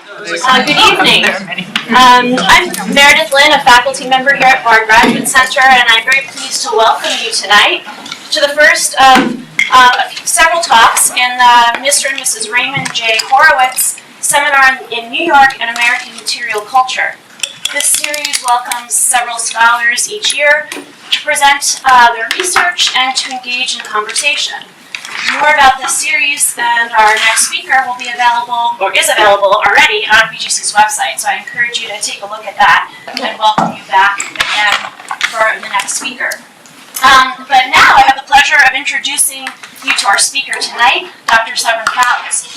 Good evening. I'm Meredith Lynn, a faculty member here at Barnard Graduate Center, and I'm very pleased to welcome you tonight to the first of several talks in Mr. and Mrs. Raymond J. Horowitz Seminar in New York and American Material Culture. This series welcomes several scholars each year to present their research and to engage in conversation. More about this series and our next speaker will be available, or is available already, on BGC's website. So I encourage you to take a look at that and welcome you back again for the next speaker. But now I have the pleasure of introducing you to our speaker tonight, Dr. Severin Fowles.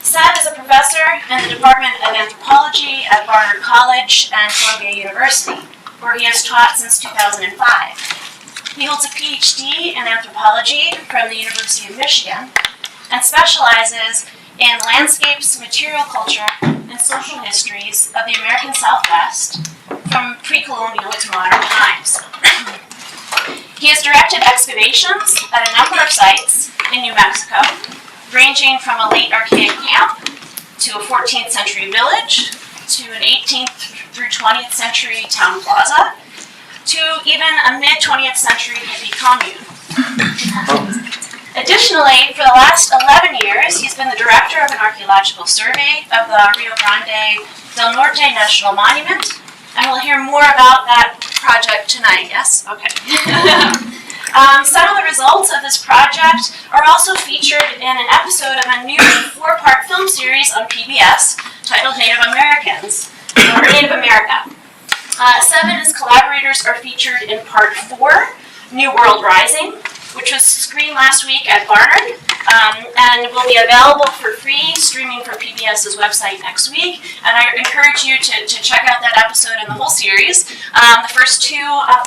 Sev is a professor in the Department of Anthropology at Barnard College and Columbia University, where he has taught since 2005. He holds a PhD in anthropology from the University of Michigan and specializes in landscapes, material culture, and social histories of the American Southwest from pre-colonial to modern times. He has directed excavations at a number of sites in New Mexico, ranging from a late Archaic camp to a 14th century village to an 18th through 20th century town plaza, to even a mid-20th century hippie commune. Additionally, for the last 11 years, he's been the director of an archaeological survey of the Rio Grande del Norte National Monument, and we'll hear more about that project tonight, yes? Okay. Some of the results of this project are also featured in an episode of a new 4-part film series on PBS titled Native Americans, or Native America. Sev and his collaborators are featured in Part 4, New World Rising, which was screened last week at Barnard, and will be available for free streaming from PBS's website next week. And I encourage you to check out that episode and the whole series. The first 2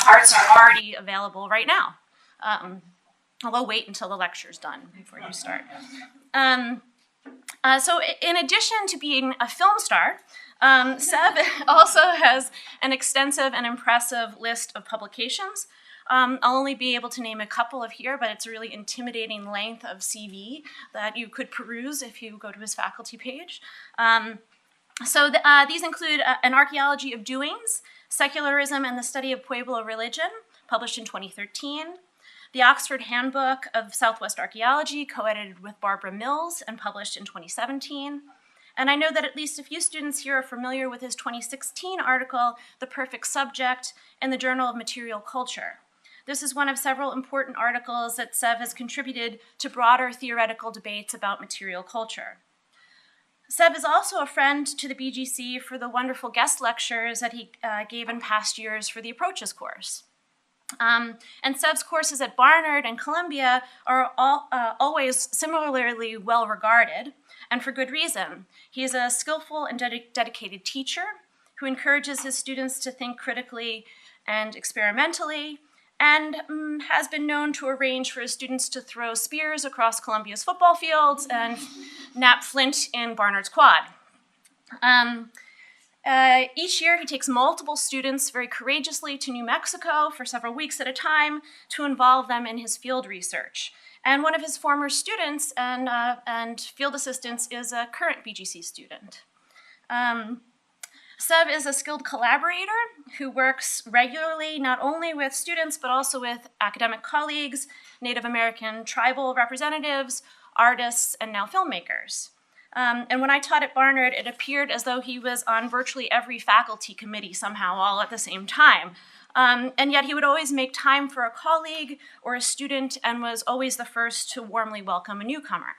parts are already available right now. Although wait until the lecture's done before you start. So in addition to being a film star, Sev also has an extensive and impressive list of publications. I'll only be able to name a couple of here, but it's a really intimidating length of CV that you could peruse if you go to his faculty page. These include An Archaeology of Doings, Secularism and the Study of Pueblo Religion, published in 2013, the Oxford Handbook of Southwest Archaeology, co-edited with Barbara Mills and published in 2017. And I know that at least a few students here are familiar with his 2016 article, The Perfect Subject, in the Journal of Material Culture. This is one of several important articles that Sev has contributed to broader theoretical debates about material culture. Sev is also a friend to the BGC for the wonderful guest lectures that he gave in past years for the Approaches course. And Sev's courses at Barnard and Columbia are always similarly well regarded, and for good reason. He is a skillful and dedicated teacher who encourages his students to think critically and experimentally, and has been known to arrange for his students to throw spears across Columbia's football fields and nap flint in Barnard's quad. Each year, he takes multiple students very courageously to New Mexico for several weeks at a time to involve them in his field research. And one of his former students and field assistants is a current BGC student. Sev is a skilled collaborator who works regularly not only with students, but also with academic colleagues, Native American tribal representatives, artists, and now filmmakers. And when I taught at Barnard, it appeared as though he was on virtually every faculty committee somehow all at the same time. And yet he would always make time for a colleague or a student and was always the first to warmly welcome a newcomer.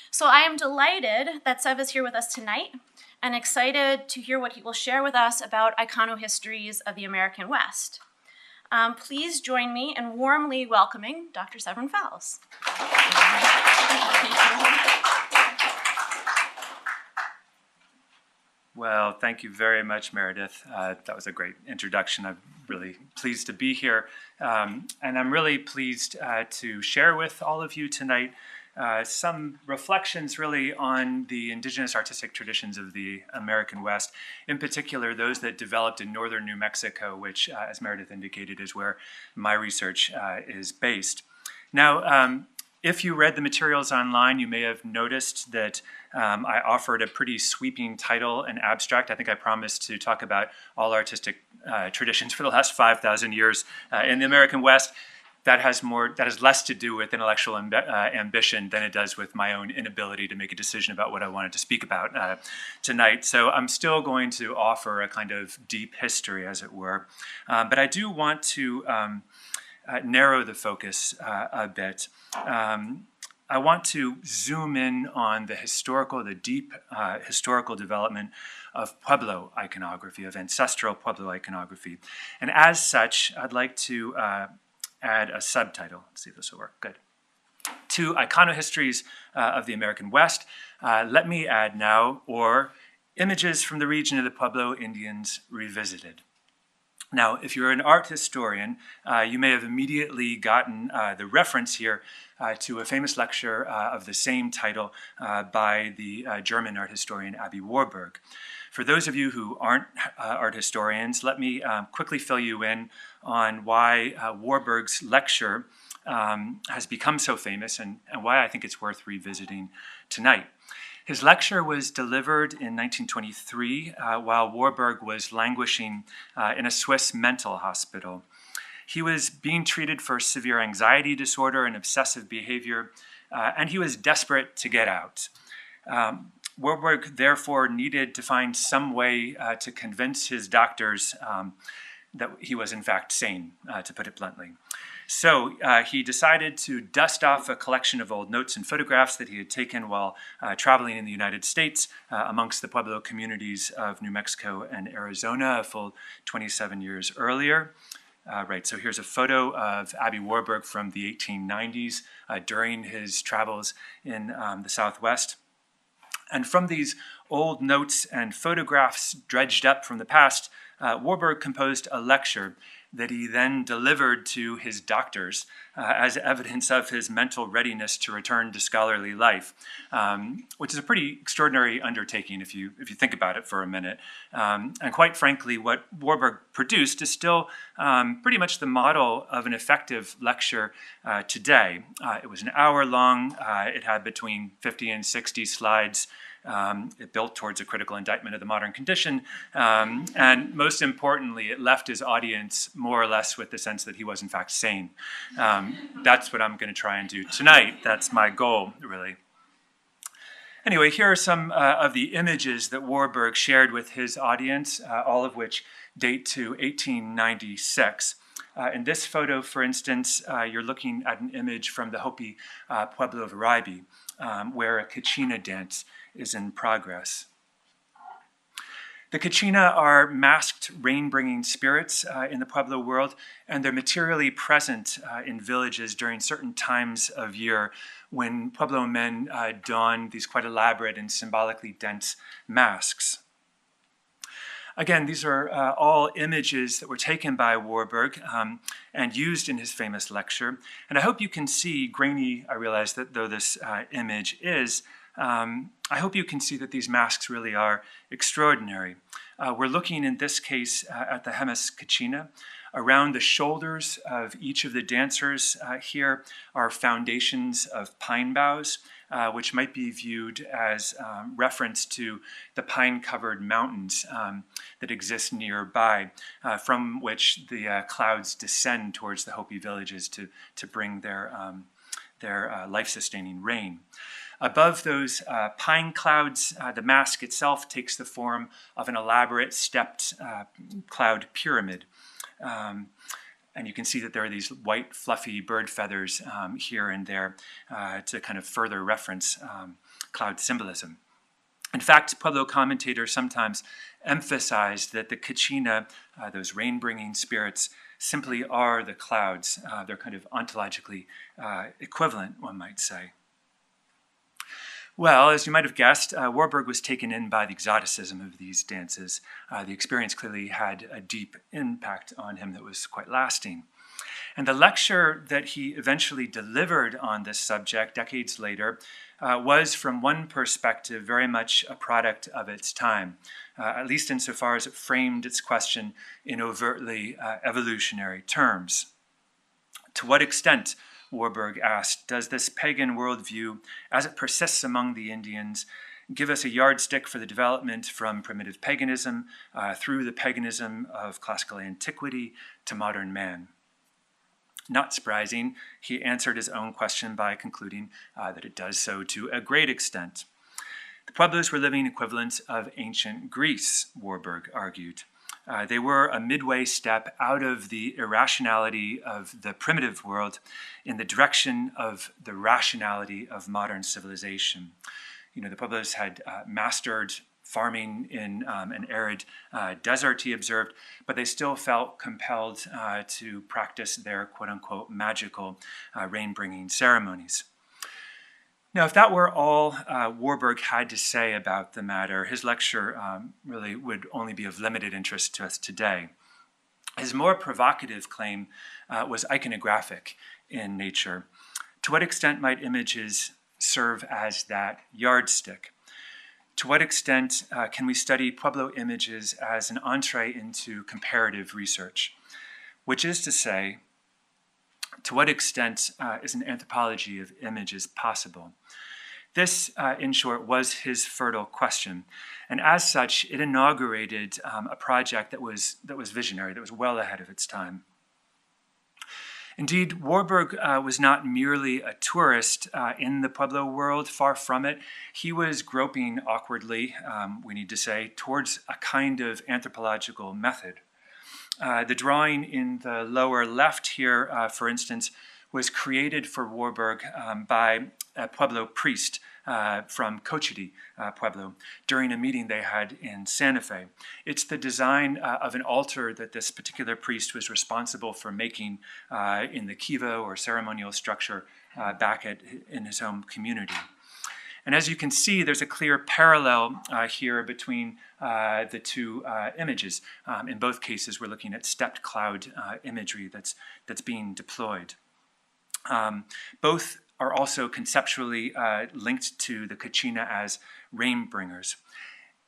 So I am delighted that Sev is here with us tonight and excited to hear what he will share with us about Iconohistories of the American West. Please join me in warmly welcoming Dr. Severin Fowles. Well, thank you very much, Meredith. That was a great introduction. I'm really pleased to be here. And I'm really pleased to share with all of you tonight some reflections really on the indigenous artistic traditions of the American West, in particular those that developed in northern New Mexico, which, as Meredith indicated, is where my research is based. Now, If you read the materials online, you may have noticed that I offered a pretty sweeping title and abstract. I think I promised to talk about all artistic traditions for the last 5,000 years in the American West. That has less to do with intellectual ambition than it does with my own inability to make a decision about what I wanted to speak about tonight. So I'm still going to offer a kind of deep history, as it were. But I do want to narrow the focus a bit. I want to zoom in on the deep historical development of Pueblo iconography, of ancestral Pueblo iconography. And as such, I'd like to add a subtitle. Let's see if this will work. Good. To Iconohistories of the American West, let me add now, or Images from the Region of the Pueblo Indians Revisited. Now, if you're an art historian, you may have immediately gotten the reference here to a famous lecture of the same title by the German art historian Aby Warburg. For those of you who aren't art historians, let me quickly fill you in on why Warburg's lecture has become so famous and why I think it's worth revisiting tonight. His lecture was delivered in 1923 while Warburg was languishing in a Swiss mental hospital. He was being treated for severe anxiety disorder and obsessive behavior, and he was desperate to get out. Warburg therefore needed to find some way to convince his doctors that he was in fact sane, to put it bluntly. So he decided to dust off a collection of old notes and photographs that he had taken while traveling in the United States amongst the Pueblo communities of New Mexico and Arizona a full 27 years earlier. Right, so here's a photo of Aby Warburg from the 1890s during his travels in the Southwest. And from these old notes and photographs dredged up from the past, Warburg composed a lecture that he then delivered to his doctors as evidence of his mental readiness to return to scholarly life, which is a pretty extraordinary undertaking if you think about it for a minute. And quite frankly, what Warburg produced is still pretty much the model of an effective lecture today. It was an hour long. It had between 50 and 60 slides. It built towards a critical indictment of the modern condition, and most importantly, it left his audience more or less with the sense that he was in fact sane. That's what I'm going to try and do tonight. That's my goal, really. Anyway, here are some of the images that Warburg shared with his audience, all of which date to 1896. In this photo, for instance, you're looking at an image from the Hopi Pueblo of Araibi, where a kachina dance is in progress. The kachina are masked rain-bringing spirits in the Pueblo world, and they're materially present in villages during certain times of year when Pueblo men don these quite elaborate and symbolically dense masks. Again, these are all images that were taken by Warburg and used in his famous lecture. And I hope you can see, grainy I realize that though this image is, I hope you can see that these masks really are extraordinary. We're looking in this case at the Hemis Kachina. Around the shoulders of each of the dancers here are foundations of pine boughs, which might be viewed as reference to the pine-covered mountains that exist nearby, from which the clouds descend towards the Hopi villages to bring their life-sustaining rain. Above those pine clouds, the mask itself takes the form of an elaborate stepped cloud pyramid. And you can see that there are these white, fluffy bird feathers here and there to kind of further reference cloud symbolism. In fact, Pueblo commentators sometimes emphasize that the kachina, those rain-bringing spirits, simply are the clouds. They're kind of ontologically equivalent, one might say. Well, as you might have guessed, Warburg was taken in by the exoticism of these dances. The experience clearly had a deep impact on him that was quite lasting. And the lecture that he eventually delivered on this subject decades later was, from one perspective, very much a product of its time, at least insofar as it framed its question in overtly evolutionary terms. To what extent Warburg asked, does this pagan worldview, as it persists among the Indians, give us a yardstick for the development from primitive paganism through the paganism of classical antiquity to modern man? Not surprising, he answered his own question by concluding that it does so to a great extent. The Pueblos were living equivalents of ancient Greece, Warburg argued. They were a midway step out of the irrationality of the primitive world in the direction of the rationality of modern civilization. The Pueblos had mastered farming in an arid desert, he observed, but they still felt compelled to practice their quote-unquote magical rain-bringing ceremonies. Now, if that were all Warburg had to say about the matter, his lecture really would only be of limited interest to us today. His more provocative claim was iconographic in nature. To what extent might images serve as that yardstick? To what extent can we study Pueblo images as an entree into comparative research? Which is to say, to what extent is an anthropology of images possible? This, in short, was his fertile question. And as such, it inaugurated a project that was visionary, that was well ahead of its time. Indeed, Warburg was not merely a tourist in the Pueblo world, far from it. He was groping awkwardly, we need to say, towards a kind of anthropological method. The drawing in the lower left here, for instance, was created for Warburg by a Pueblo priest from Cochiti, Pueblo, during a meeting they had in Santa Fe. It's the design of an altar that this particular priest was responsible for making in the kiva or ceremonial structure back in his home community. And as you can see, there's a clear parallel here between the two images. In both cases, we're looking at stepped cloud imagery that's being deployed. Both are also conceptually linked to the Kachina as rain bringers.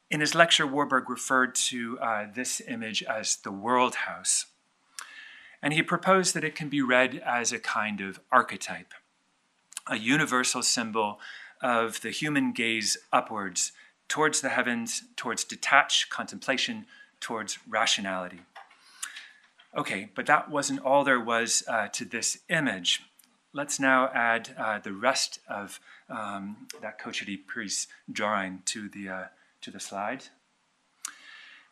In his lecture, Warburg referred to this image as the world house. And he proposed that it can be read as a kind of archetype, a universal symbol of the human gaze upwards, towards the heavens, towards detached contemplation, towards rationality. Okay, but that wasn't all there was to this image. Let's now add the rest of that Cochiti priest's drawing to the slide,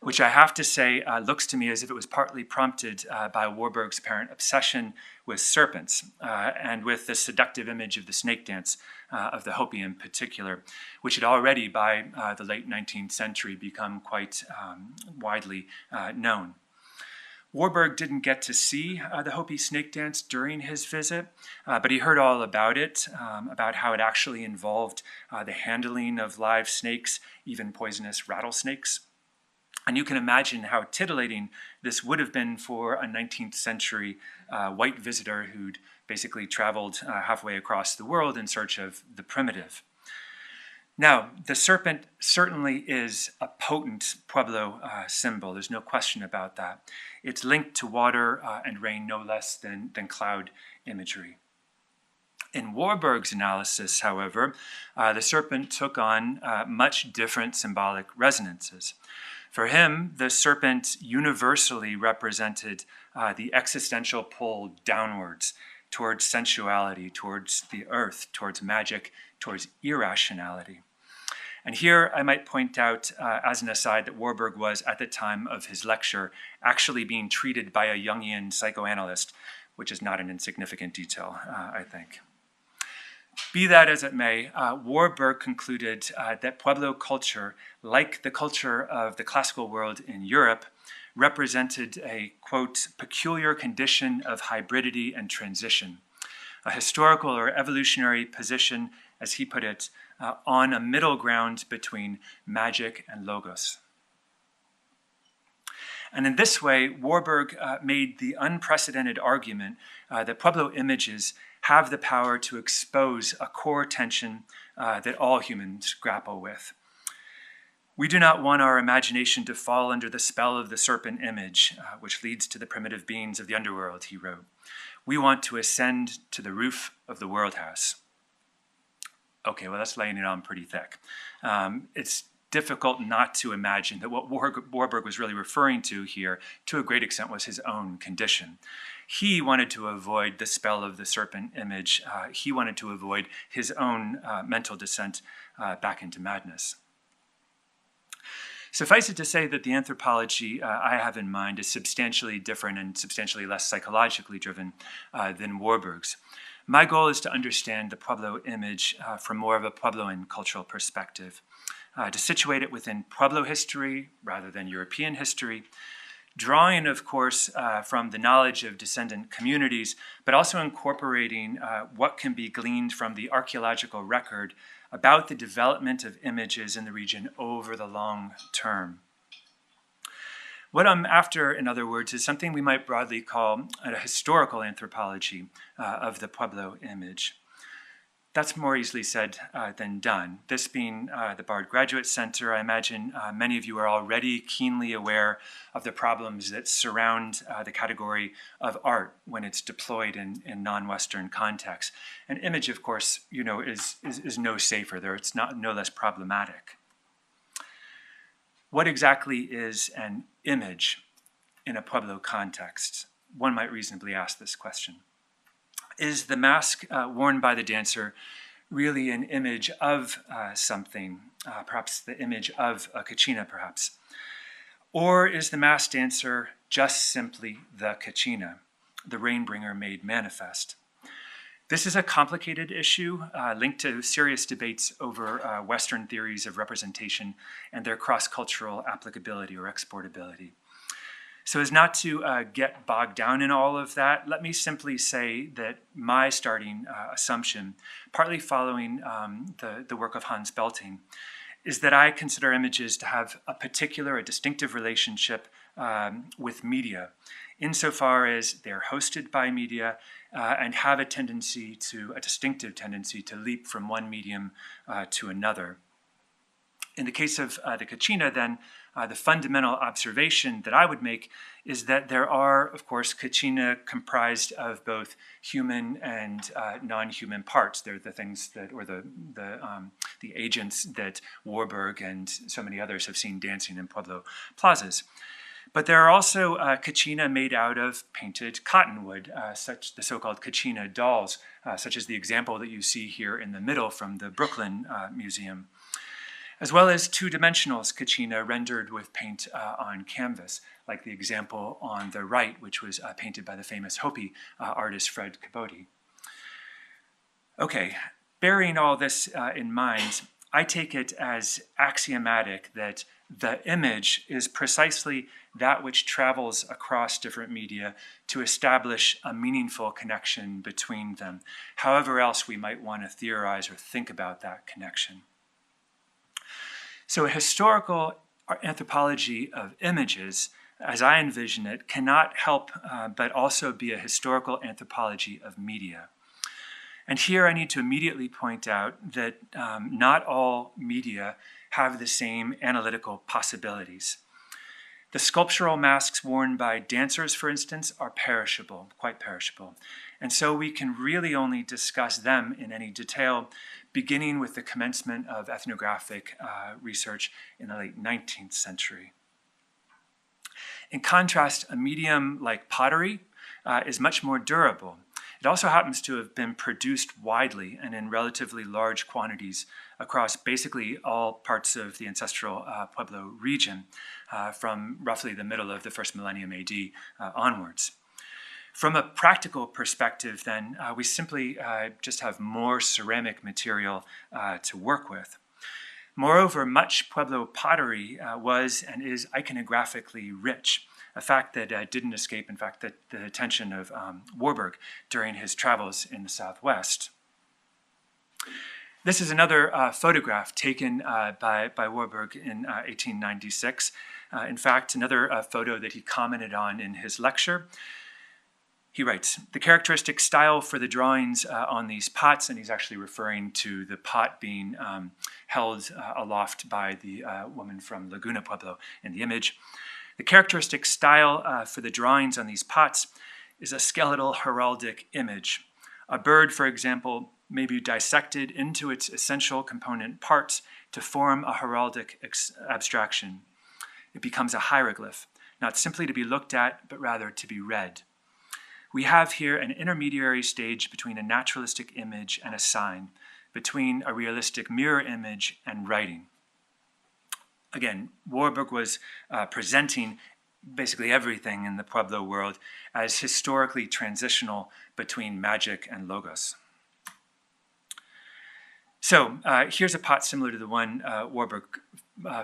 which I have to say looks to me as if it was partly prompted by Warburg's apparent obsession with serpents and with the seductive image of the snake dance of the Hopi in particular, which had already by the late 19th century become quite widely known. Warburg didn't get to see the Hopi snake dance during his visit, but he heard all about it, about how it actually involved the handling of live snakes, even poisonous rattlesnakes. And you can imagine how titillating this would have been for a 19th century white visitor who'd basically traveled halfway across the world in search of the primitive. Now, the serpent certainly is a potent Pueblo symbol. There's no question about that. It's linked to water and rain no less than cloud imagery. In Warburg's analysis, however, the serpent took on much different symbolic resonances. For him, the serpent universally represented the existential pull downwards towards sensuality, towards the earth, towards magic, towards irrationality. And here I might point out as an aside that Warburg was, at the time of his lecture, actually being treated by a Jungian psychoanalyst, which is not an insignificant detail, I think. Be that as it may, Warburg concluded that Pueblo culture, like the culture of the classical world in Europe, represented a, quote, peculiar condition of hybridity and transition, a historical or evolutionary position, as he put it, on a middle ground between magic and logos. And in this way, Warburg made the unprecedented argument that Pueblo images have the power to expose a core tension that all humans grapple with. We do not want our imagination to fall under the spell of the serpent image, which leads to the primitive beings of the underworld, he wrote. We want to ascend to the roof of the world house. Okay, well, that's laying it on pretty thick. It's difficult not to imagine that what Warburg was really referring to here, to a great extent, was his own condition. He wanted to avoid the spell of the serpent image. He wanted to avoid his own mental descent back into madness. Suffice it to say that the anthropology I have in mind is substantially different and substantially less psychologically driven than Warburg's. My goal is to understand the Pueblo image from more of a Puebloan cultural perspective, to situate it within Pueblo history rather than European history, drawing, of course, from the knowledge of descendant communities, but also incorporating what can be gleaned from the archaeological record about the development of images in the region over the long term. What I'm after, in other words, is something we might broadly call a historical anthropology of the Pueblo image. That's more easily said than done. This being the Bard Graduate Center, I imagine many of you are already keenly aware of the problems that surround the category of art when it's deployed in non-Western contexts. An image, of course, is no safer there. It's no less problematic. What exactly is an image in a Pueblo context? One might reasonably ask this question. Is the mask worn by the dancer really an image of something, perhaps the image of a kachina, perhaps? Or is the masked dancer just simply the kachina, the rainbringer made manifest? This is a complicated issue linked to serious debates over Western theories of representation and their cross-cultural applicability or exportability. So as not to get bogged down in all of that, let me simply say that my starting assumption, partly following the work of Hans Belting, is that I consider images to have a distinctive relationship with media, insofar as they're hosted by media and have a distinctive tendency to leap from one medium to another. In the case of the kachina, then, the fundamental observation that I would make is that there are, of course, kachina comprised of both human and non-human parts. They're the things that, or the agents that Warburg and so many others have seen dancing in Pueblo plazas. But there are also kachina made out of painted cottonwood, such the so-called kachina dolls, such as the example that you see here in the middle from the Brooklyn Museum, as well as two-dimensional kachina rendered with paint on canvas, like the example on the right, which was painted by the famous Hopi artist Fred Cabote. Okay, bearing all this in mind, I take it as axiomatic that the image is precisely that which travels across different media to establish a meaningful connection between them, however else we might want to theorize or think about that connection. So a historical anthropology of images, as I envision it, cannot help but also be a historical anthropology of media. And here I need to immediately point out that not all media have the same analytical possibilities. The sculptural masks worn by dancers, for instance, are perishable, quite perishable. And so we can really only discuss them in any detail, beginning with the commencement of ethnographic research in the late 19th century. In contrast, a medium like pottery is much more durable. It also happens to have been produced widely and in relatively large quantities across basically all parts of the ancestral Pueblo region from roughly the middle of the first millennium AD onwards. From a practical perspective, then, we simply just have more ceramic material to work with. Moreover, much Pueblo pottery was and is iconographically rich, a fact that didn't escape, in fact, the attention of Warburg during his travels in the Southwest. This is another photograph taken by Warburg in 1896. In fact, another photo that he commented on in his lecture. He writes, "The characteristic style for the drawings on these pots," and he's actually referring to the pot being held aloft by the woman from Laguna Pueblo in the image. "The characteristic style for the drawings on these pots is a skeletal heraldic image. A bird, for example, may be dissected into its essential component parts to form a heraldic abstraction. It becomes a hieroglyph, not simply to be looked at, but rather to be read. We have here an intermediary stage between a naturalistic image and a sign, between a realistic mirror image and writing. Again, Warburg was presenting basically everything in the Pueblo world as historically transitional between magic and logos. So here's a pot similar to the one Warburg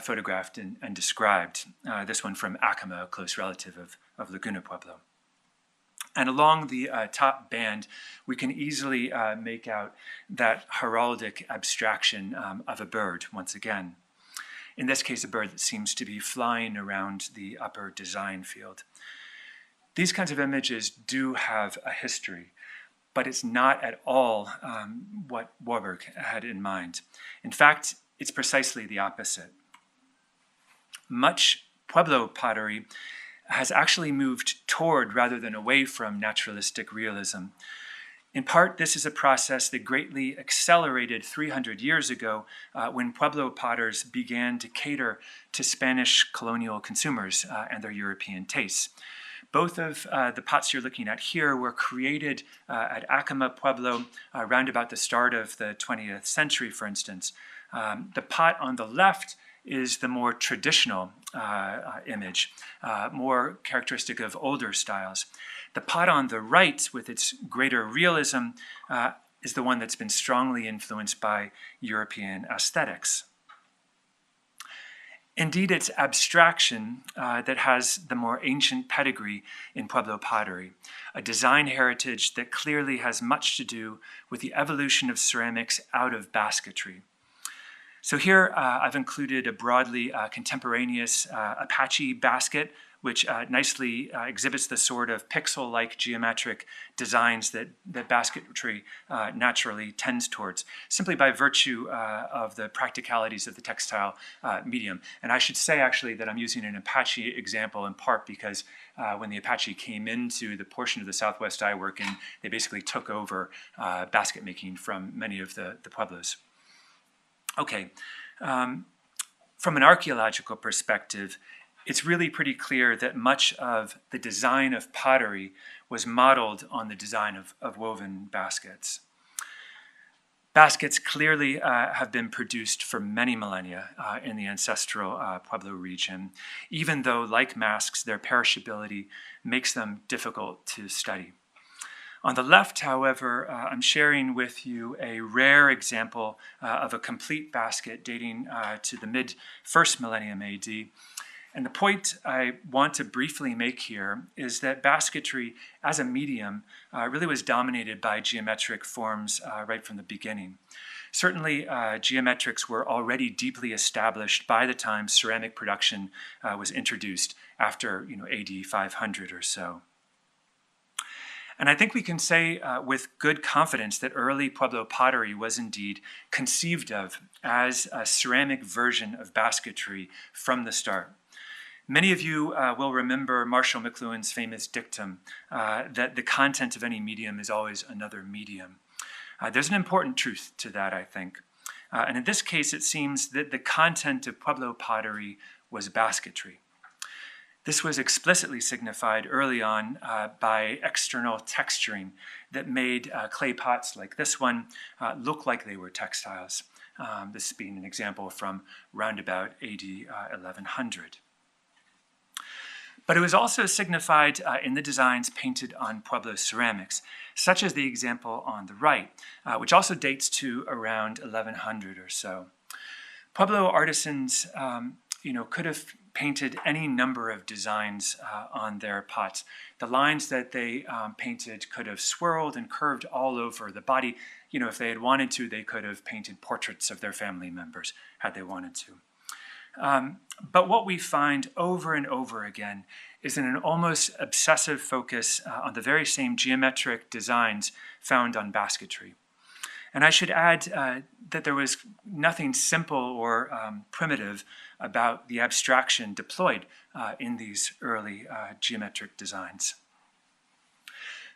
photographed and described, this one from Acoma, a close relative of Laguna Pueblo. And along the top band, we can easily make out that heraldic abstraction of a bird, once again. In this case, a bird that seems to be flying around the upper design field. These kinds of images do have a history, but it's not at all what Warburg had in mind. In fact, it's precisely the opposite. Much Pueblo pottery has actually moved toward rather than away from naturalistic realism. In part, this is a process that greatly accelerated 300 years ago when Pueblo potters began to cater to Spanish colonial consumers and their European tastes. Both of the pots you're looking at here were created at Acoma Pueblo around about the start of the 20th century, for instance. The pot on the left is the more traditional image, more characteristic of older styles. The pot on the right, with its greater realism, is the one that's been strongly influenced by European aesthetics. Indeed, it's abstraction that has the more ancient pedigree in Pueblo pottery, a design heritage that clearly has much to do with the evolution of ceramics out of basketry. So here I've included a broadly contemporaneous Apache basket, which nicely exhibits the sort of pixel-like geometric designs that basketry naturally tends towards, simply by virtue of the practicalities of the textile medium. And I should say, actually, that I'm using an Apache example in part because when the Apache came into the portion of the Southwest I work in, they basically took over basket making from many of the Pueblos. Okay, from an archaeological perspective, it's really pretty clear that much of the design of pottery was modeled on the design of woven baskets. Baskets clearly have been produced for many millennia in the ancestral Pueblo region, even though, like masks, their perishability makes them difficult to study. On the left, however, I'm sharing with you a rare example of a complete basket dating to the mid-1st millennium AD. And the point I want to briefly make here is that basketry as a medium really was dominated by geometric forms right from the beginning. Certainly, geometrics were already deeply established by the time ceramic production was introduced after AD 500 or so. And I think we can say with good confidence that early Pueblo pottery was indeed conceived of as a ceramic version of basketry from the start. Many of you will remember Marshall McLuhan's famous dictum that the content of any medium is always another medium. There's an important truth to that, I think. And in this case, it seems that the content of Pueblo pottery was basketry. This was explicitly signified early on by external texturing that made clay pots like this one look like they were textiles, this being an example from roundabout AD 1100. But it was also signified in the designs painted on Pueblo ceramics, such as the example on the right, which also dates to around 1100 or so. Pueblo artisans could have painted any number of designs on their pots. The lines that they painted could have swirled and curved all over the body. If they had wanted to, they could have painted portraits of their family members had they wanted to. But what we find over and over again is an almost obsessive focus on the very same geometric designs found on basketry. And I should add that there was nothing simple or primitive about the abstraction deployed in these early geometric designs.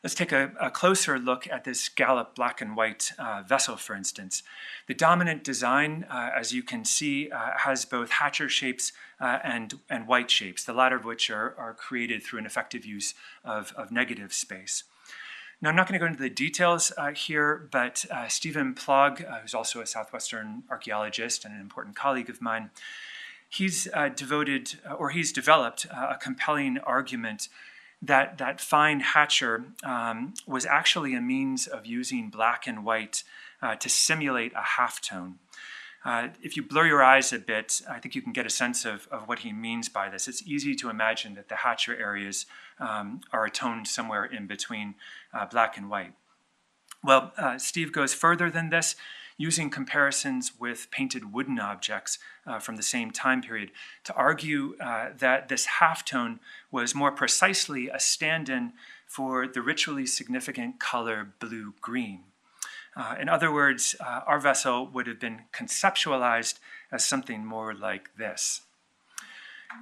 Let's take a closer look at this scallop black and white vessel, for instance. The dominant design, as you can see, has both hatcher shapes and white shapes, the latter of which are created through an effective use of negative space. Now, I'm not going to go into the details here, but Stephen Plog, who's also a Southwestern archaeologist and an important colleague of mine, he's developed a compelling argument that fine hatcher was actually a means of using black and white to simulate a halftone. If you blur your eyes a bit, I think you can get a sense of what he means by this. It's easy to imagine that the hatcher areas are toned somewhere in between black and white. Well, Steve goes further than this, using comparisons with painted wooden objects from the same time period to argue that this halftone was more precisely a stand-in for the ritually significant color blue-green. In other words, our vessel would have been conceptualized as something more like this: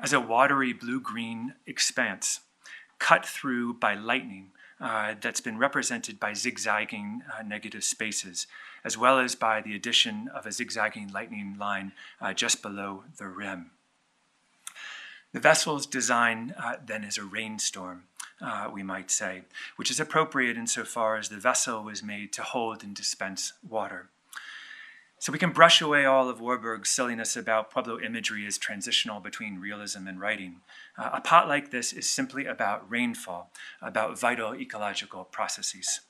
as a watery blue-green expanse cut through by lightning that's been represented by zigzagging negative spaces, as well as by the addition of a zigzagging lightning line just below the rim. The vessel's design then is a rainstorm, we might say, which is appropriate insofar as the vessel was made to hold and dispense water. So we can brush away all of Warburg's silliness about Pueblo imagery as transitional between realism and writing. A pot like this is simply about rainfall, about vital ecological processes.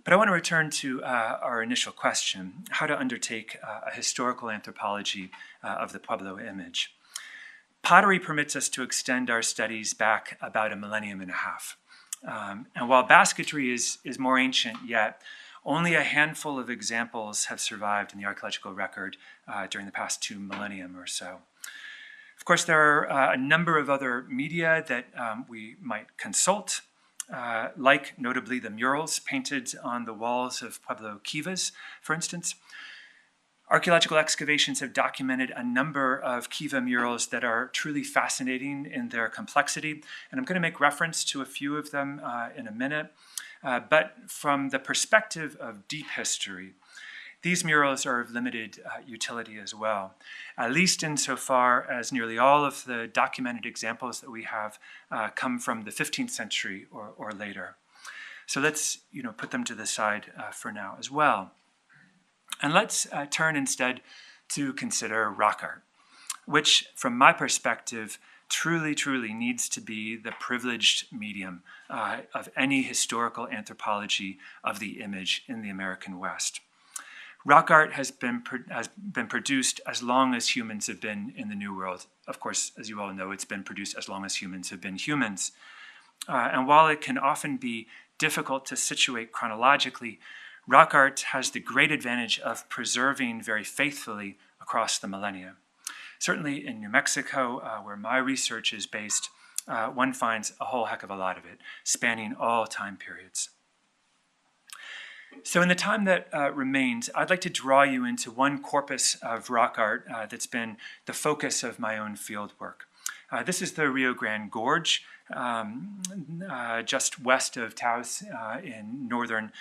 But I want to return to our initial question, how to undertake a historical anthropology of the Pueblo image. Pottery permits us to extend our studies back about a millennium and a half. And while basketry is more ancient yet, only a handful of examples have survived in the archaeological record during the past 2 millennia or so. Of course, there are a number of other media that we might consult, like notably the murals painted on the walls of Pueblo kivas, for instance. Archaeological excavations have documented a number of kiva murals that are truly fascinating in their complexity, and I'm going to make reference to a few of them in a minute. But from the perspective of deep history, these murals are of limited utility as well, at least insofar as nearly all of the documented examples that we have come from the 15th century or later. So let's put them to the side for now as well. And let's turn instead to consider rock art, which from my perspective truly needs to be the privileged medium of any historical anthropology of the image in the American West. Rock art has been produced as long as humans have been in the New World. Of course, as you all know, it's been produced as long as humans have been humans. And while it can often be difficult to situate chronologically, rock art has the great advantage of preserving very faithfully across the millennia. Certainly in New Mexico, where my research is based, one finds a whole heck of a lot of it, spanning all time periods. So in the time that remains, I'd like to draw you into one corpus of rock art that's been the focus of my own field work. This is the Rio Grande Gorge, just west of Taos in northern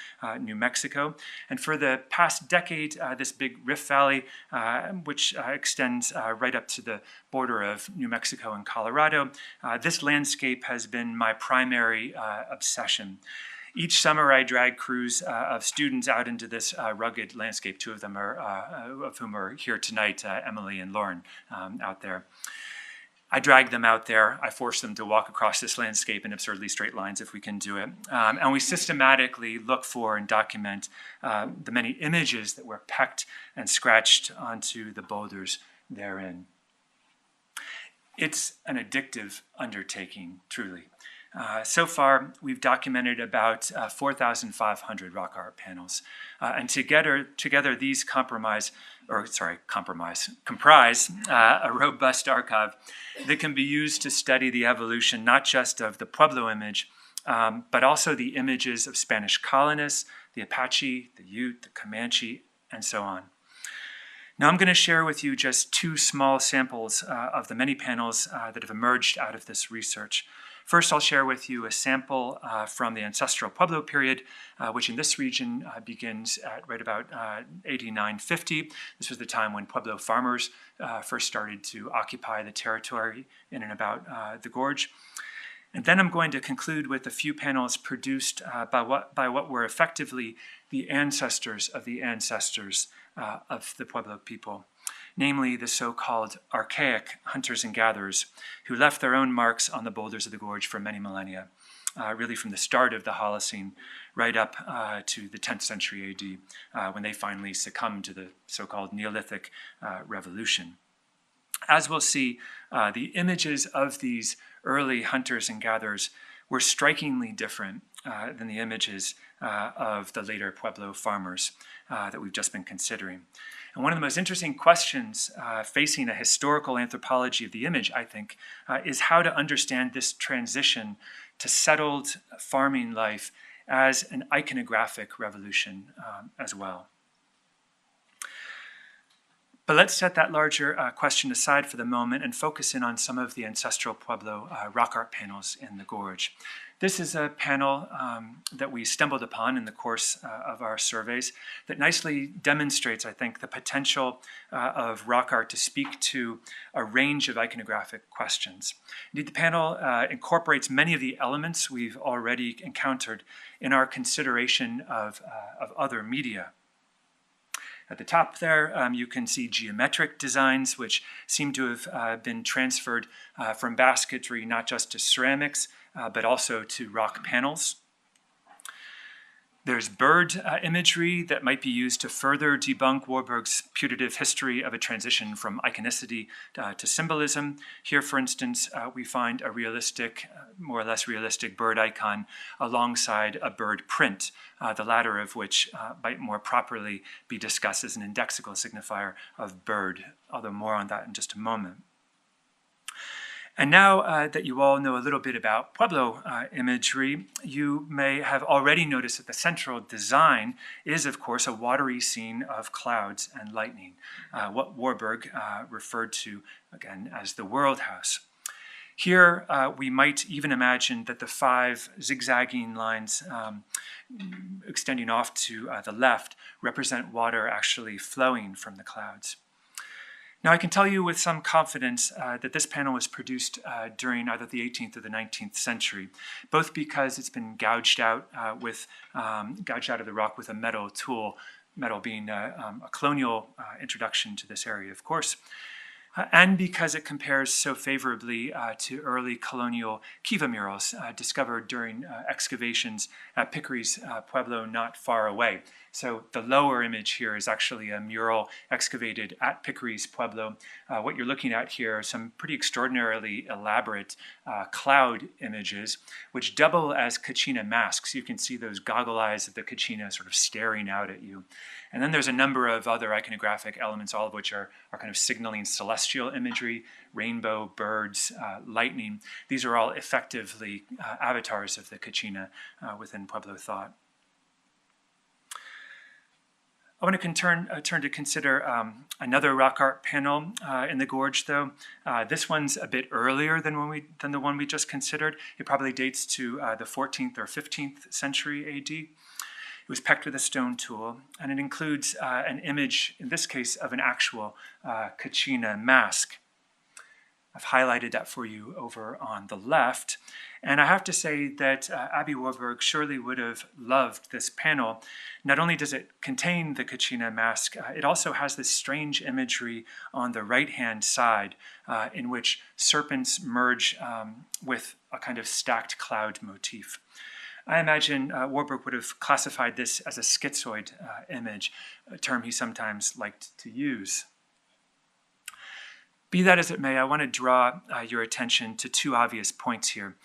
New Mexico. And for the past decade, this big rift valley, which extends right up to the border of New Mexico and Colorado, this landscape has been my primary obsession. Each summer, I drag crews of students out into this rugged landscape. 2 of them of whom are here tonight, Emily and Lauren, out there. I drag them out there. I force them to walk across this landscape in absurdly straight lines if we can do it. And we systematically look for and document the many images that were pecked and scratched onto the boulders therein. It's an addictive undertaking, truly. So far, we've documented about 4,500 rock art panels. And together these comprise a robust archive that can be used to study the evolution not just of the Pueblo image, but also the images of Spanish colonists, the Apache, the Ute, the Comanche, and so on. Now I'm going to share with you just 2 small samples of the many panels that have emerged out of this research. First, I'll share with you a sample from the Ancestral Pueblo period, which in this region begins at right about 8950. This was the time when Pueblo farmers first started to occupy the territory in and about the gorge. And then I'm going to conclude with a few panels produced by what were effectively the ancestors of the ancestors of the Pueblo people, namely the so-called Archaic hunters and gatherers who left their own marks on the boulders of the gorge for many millennia, really from the start of the Holocene right up to the 10th century AD, when they finally succumbed to the so-called Neolithic revolution. As we'll see, the images of these early hunters and gatherers were strikingly different than the images of the later Pueblo farmers that we've just been considering. And one of the most interesting questions facing a historical anthropology of the image, I think, is how to understand this transition to settled farming life as an iconographic revolution as well. But let's set that larger question aside for the moment and focus in on some of the Ancestral Pueblo rock art panels in the gorge. This is a panel that we stumbled upon in the course of our surveys that nicely demonstrates, I think, the potential of rock art to speak to a range of iconographic questions. Indeed, the panel incorporates many of the elements we've already encountered in our consideration of other media. At the top there, you can see geometric designs, which seem to have been transferred from basketry not just to ceramics, but also to rock panels. There's bird imagery that might be used to further debunk Warburg's putative history of a transition from iconicity to symbolism. Here, for instance, we find a realistic, more or less realistic bird icon alongside a bird print, the latter of which might more properly be discussed as an indexical signifier of bird, although more on that in just a moment. And now that you all know a little bit about Pueblo imagery, you may have already noticed that the central design is, of course, a watery scene of clouds and lightning, what Warburg referred to, again, as the world house. Here, we might even imagine that the 5 zigzagging lines extending off to the left represent water actually flowing from the clouds. Now, I can tell you with some confidence that this panel was produced during either the 18th or the 19th century, both because it's been gouged out of the rock with a metal tool, metal being a colonial introduction to this area, of course, and because it compares so favorably to early colonial kiva murals discovered during excavations at Pickery's Pueblo not far away. So the lower image here is actually a mural excavated at Pickery's Pueblo. What you're looking at here are some pretty extraordinarily elaborate cloud images, which double as Kachina masks. You can see those goggle eyes of the Kachina sort of staring out at you. And then there's a number of other iconographic elements, all of which are kind of signaling celestial imagery, rainbow, birds, lightning. These are all effectively avatars of the Kachina within Pueblo thought. I want to turn to consider another rock art panel in the gorge, though. This one's a bit earlier than the one we just considered. It probably dates to the 14th or 15th century AD. It was pecked with a stone tool, and it includes an image, in this case, of an actual Kachina mask. I've highlighted that for you over on the left. And I have to say that Abby Warburg surely would have loved this panel. Not only does it contain the Kachina mask, it also has this strange imagery on the right-hand side in which serpents merge with a kind of stacked cloud motif. I imagine Warburg would have classified this as a schizoid image, a term he sometimes liked to use. Be that as it may, I want to draw your attention to 2 obvious points here.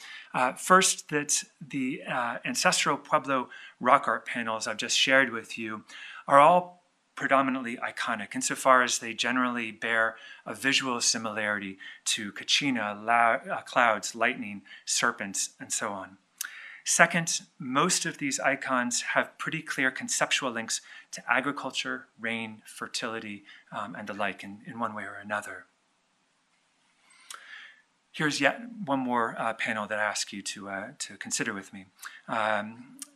First, that the Ancestral Pueblo rock art panels I've just shared with you are all predominantly iconic insofar as they generally bear a visual similarity to Kachina, clouds, lightning, serpents, and so on. Second, most of these icons have pretty clear conceptual links to agriculture, rain, fertility, and the like in one way or another. Here's yet one more panel that I ask you to consider with me.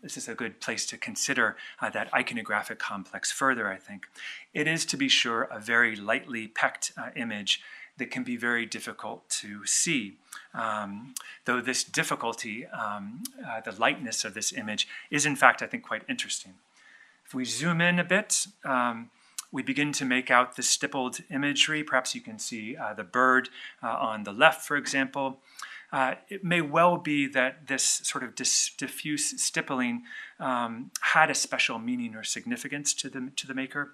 This is a good place to consider that iconographic complex further, I think. It is, to be sure, a very lightly pecked image that can be very difficult to see. Though this difficulty, the lightness of this image, is in fact, I think, quite interesting. If we zoom in a bit, we begin to make out the stippled imagery. Perhaps you can see the bird on the left, for example. It may well be that this sort of diffuse stippling had a special meaning or significance to the maker.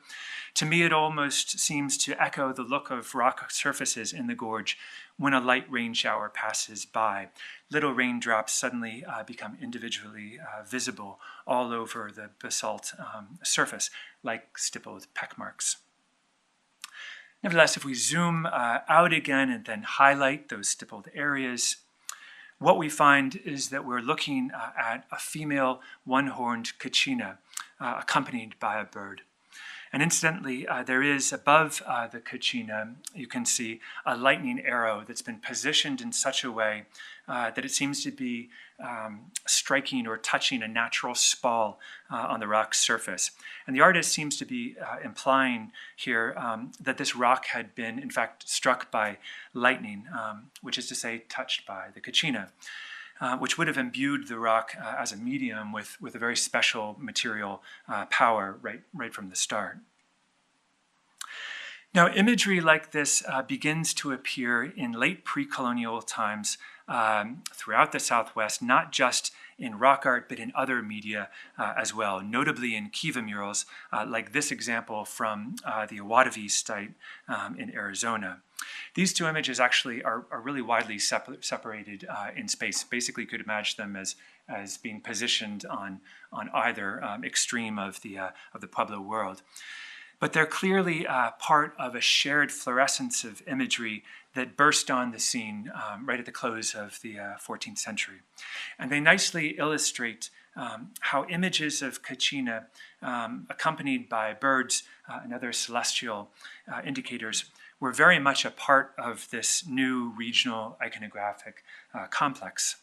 To me, it almost seems to echo the look of rock surfaces in the gorge when a light rain shower passes by. Little raindrops suddenly become individually visible all over the basalt surface, like stippled peck marks. Nevertheless, if we zoom out again and then highlight those stippled areas, what we find is that we're looking at a female one-horned kachina accompanied by a bird. And incidentally, there is above the kachina, you can see a lightning arrow that's been positioned in such a way that it seems to be striking or touching a natural spall on the rock's surface. And the artist seems to be implying here that this rock had been, in fact, struck by lightning, which is to say, touched by the kachina, which would have imbued the rock as a medium with a very special material power right from the start. Now, imagery like this begins to appear in late pre-colonial times throughout the Southwest, not just in rock art, but in other media as well, notably in kiva murals, like this example from the Owadavee site in Arizona. These two images actually are really widely separated in space. Basically, you could imagine them as being positioned on either extreme of the Pueblo world. But they're clearly part of a shared fluorescence of imagery that burst on the scene right at the close of the 14th century. And they nicely illustrate how images of kachina, accompanied by birds and other celestial indicators, were very much a part of this new regional iconographic complex.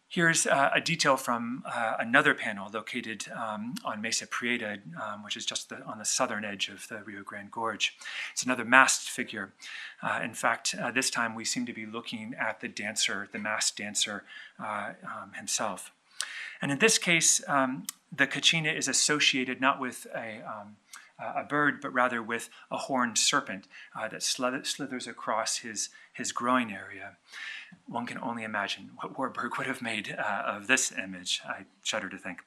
Here's a detail from another panel located on Mesa Prieta, which is just on the southern edge of the Rio Grande Gorge. It's another masked figure. In fact, this time we seem to be looking at the dancer, the masked dancer himself. And in this case, the kachina is associated not with a bird, but rather with a horned serpent that slithers across his groin area. One can only imagine what Warburg would have made of this image. I shudder to think.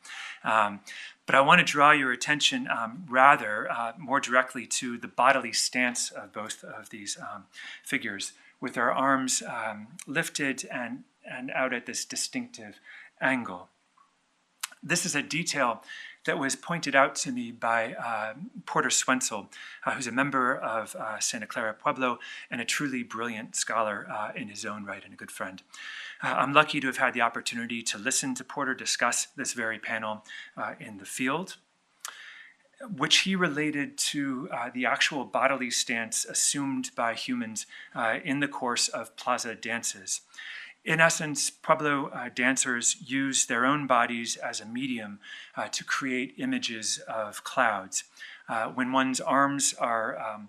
But I want to draw your attention more directly to the bodily stance of both of these figures, with their arms lifted and out at this distinctive angle. This is a detail that was pointed out to me by Porter Swensel, who's a member of Santa Clara Pueblo and a truly brilliant scholar in his own right and a good friend. I'm lucky to have had the opportunity to listen to Porter discuss this very panel in the field, which he related to the actual bodily stance assumed by humans in the course of plaza dances. In essence, Pueblo dancers use their own bodies as a medium to create images of clouds. When one's arms are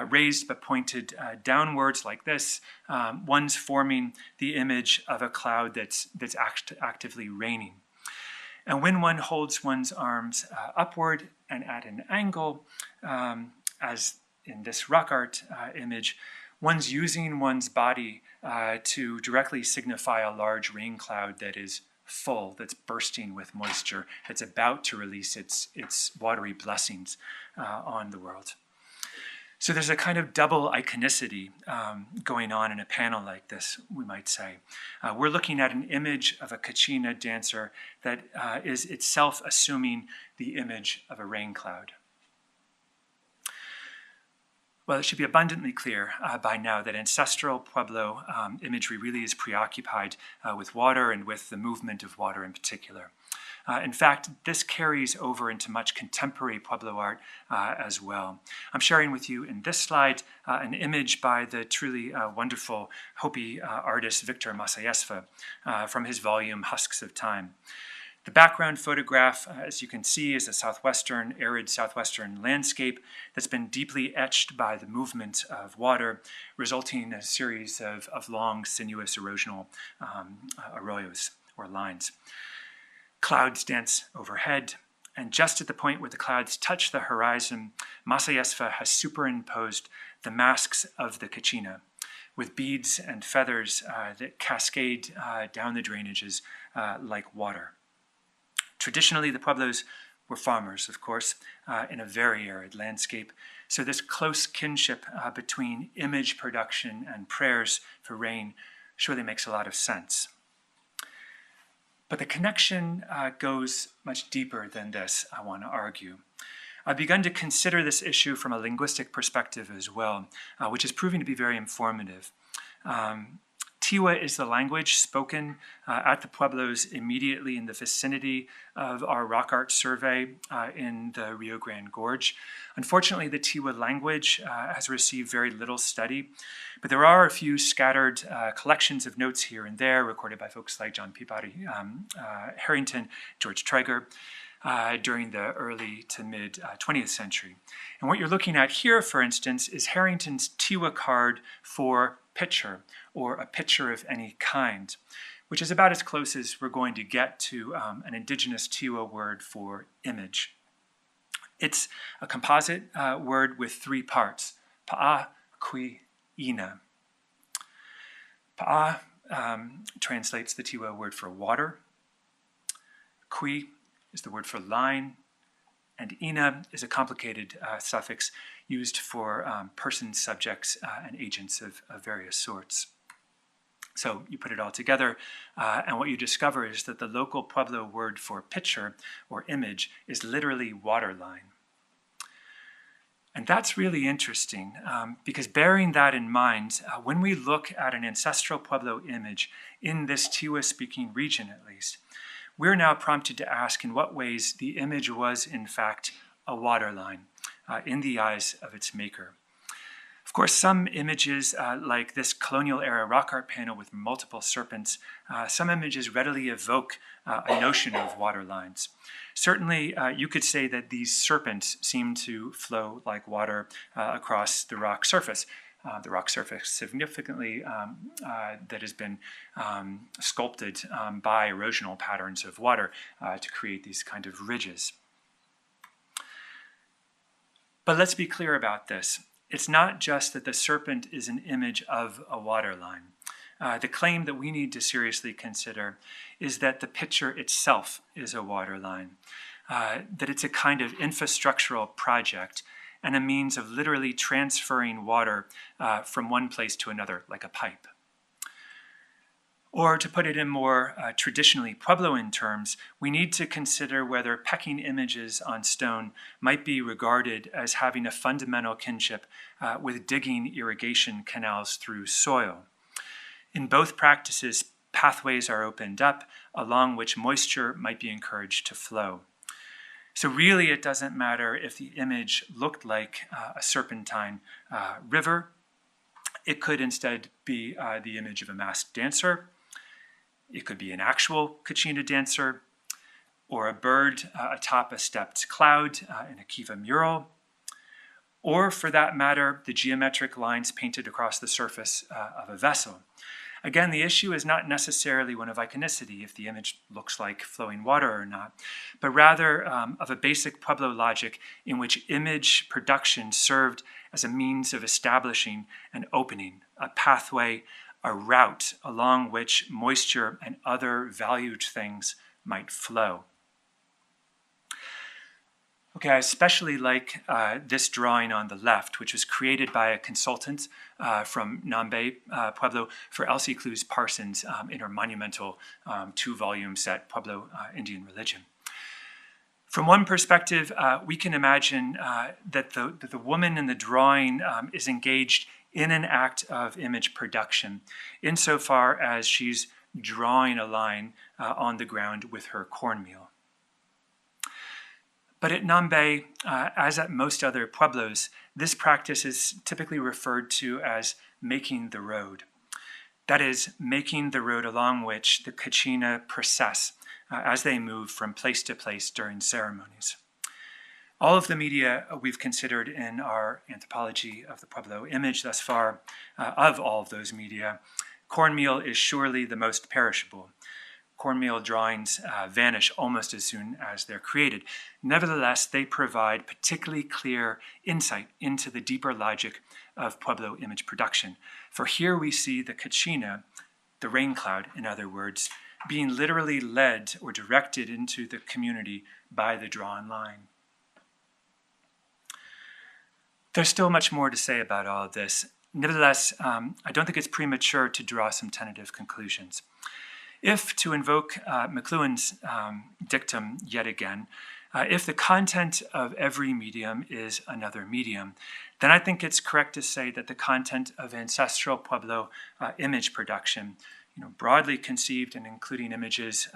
raised but pointed downwards like this, one's forming the image of a cloud that's actively raining. And when one holds one's arms upward and at an angle, as in this rock art image, one's using one's body to directly signify a large rain cloud that is full, that's bursting with moisture, that's about to release its watery blessings on the world. So there's a kind of double iconicity going on in a panel like this, we might say. We're looking at an image of a kachina dancer that is itself assuming the image of a rain cloud. Well, it should be abundantly clear by now that ancestral Pueblo imagery really is preoccupied with water and with the movement of water in particular. In fact, this carries over into much contemporary Pueblo art as well. I'm sharing with you in this slide an image by the truly wonderful Hopi artist Victor Masayesfa from his volume Husks of Time. The background photograph, as you can see, is a arid southwestern landscape that's been deeply etched by the movement of water, resulting in a series of long, sinuous erosional arroyos or lines. Clouds dance overhead, and just at the point where the clouds touch the horizon, Masayesfa has superimposed the masks of the Kachina, with beads and feathers that cascade down the drainages like water. Traditionally, the Pueblos were farmers, of course, in a very arid landscape. So this close kinship between image production and prayers for rain surely makes a lot of sense. But the connection goes much deeper than this, I want to argue. I've begun to consider this issue from a linguistic perspective as well, which is proving to be very informative. Tiwa is the language spoken at the Pueblos immediately in the vicinity of our rock art survey in the Rio Grande Gorge. Unfortunately, the Tiwa language has received very little study, but there are a few scattered collections of notes here and there recorded by folks like John Peabody Harrington, George Traeger, during the early to mid 20th century. And what you're looking at here, for instance, is Harrington's Tiwa card for picture, or a picture of any kind, which is about as close as we're going to get to an indigenous Tiwa word for image. It's a composite word with three parts: pa'a, kui, ina. Pa'a translates the Tiwa word for water. Kui is the word for line, and ina is a complicated suffix used for persons, subjects, and agents of various sorts. So you put it all together, and what you discover is that the local Pueblo word for picture or image is literally waterline. And that's really interesting, because bearing that in mind, when we look at an ancestral Pueblo image in this Tiwa-speaking region at least, we're now prompted to ask in what ways the image was, in fact, a waterline in the eyes of its maker. Of course, some images, like this colonial-era rock art panel with multiple serpents, some images readily evoke a notion of waterlines. Certainly, you could say that these serpents seem to flow like water across the rock surface. The rock surface significantly that has been sculpted by erosional patterns of water to create these kind of ridges. But let's be clear about this. It's not just that the serpent is an image of a waterline. The claim that we need to seriously consider is that the picture itself is a waterline, that it's a kind of infrastructural project and a means of literally transferring water from one place to another, like a pipe. Or to put it in more traditionally Puebloan terms, we need to consider whether pecking images on stone might be regarded as having a fundamental kinship with digging irrigation canals through soil. In both practices, pathways are opened up along which moisture might be encouraged to flow. So really, it doesn't matter if the image looked like a serpentine river. It could instead be the image of a masked dancer. It could be an actual Kachina dancer, or a bird atop a stepped cloud in a kiva mural, or for that matter, the geometric lines painted across the surface of a vessel. Again, the issue is not necessarily one of iconicity, if the image looks like flowing water or not, but rather of a basic Pueblo logic in which image production served as a means of establishing an opening, a pathway, a route along which moisture and other valued things might flow. Okay, I especially like this drawing on the left, which was created by a consultant from Nambe, Pueblo, for Elsie Clues Parsons in her monumental two-volume set, Pueblo Indian Religion. From one perspective, we can imagine that the woman in the drawing is engaged in an act of image production, insofar as she's drawing a line on the ground with her cornmeal. But at Nambe, as at most other pueblos, this practice is typically referred to as making the road. That is, making the road along which the Kachina process as they move from place to place during ceremonies. All of the media we've considered in our anthropology of the Pueblo image thus far, of all of those media, cornmeal is surely the most perishable. Cornmeal drawings vanish almost as soon as they're created. Nevertheless, they provide particularly clear insight into the deeper logic of Pueblo image production. For here we see the Kachina, the rain cloud, in other words, being literally led or directed into the community by the drawn line. There's still much more to say about all of this. Nevertheless, I don't think it's premature to draw some tentative conclusions. If, to invoke McLuhan's dictum yet again, if the content of every medium is another medium, then I think it's correct to say that the content of Ancestral Pueblo image production, broadly conceived and including images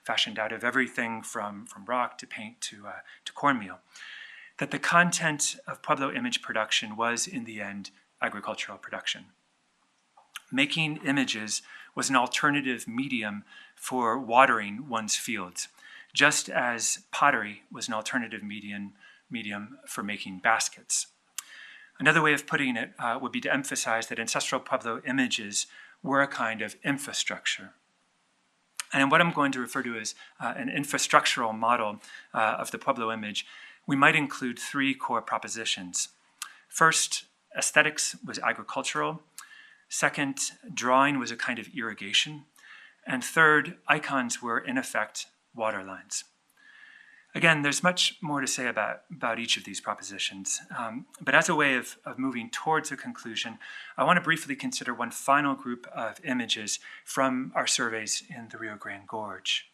fashioned out of everything from rock to paint to cornmeal, that the content of Pueblo image production was, in the end, agricultural production. Making images was an alternative medium for watering one's fields, just as pottery was an alternative medium for making baskets. Another way of putting it would be to emphasize that Ancestral Pueblo images were a kind of infrastructure. And what I'm going to refer to as an infrastructural model of the Pueblo image, we might include three core propositions. First, aesthetics was agricultural. Second, drawing was a kind of irrigation. And third, icons were, in effect, water lines. Again, there's much more to say about each of these propositions. But as a way of moving towards a conclusion, I want to briefly consider one final group of images from our surveys in the Rio Grande Gorge.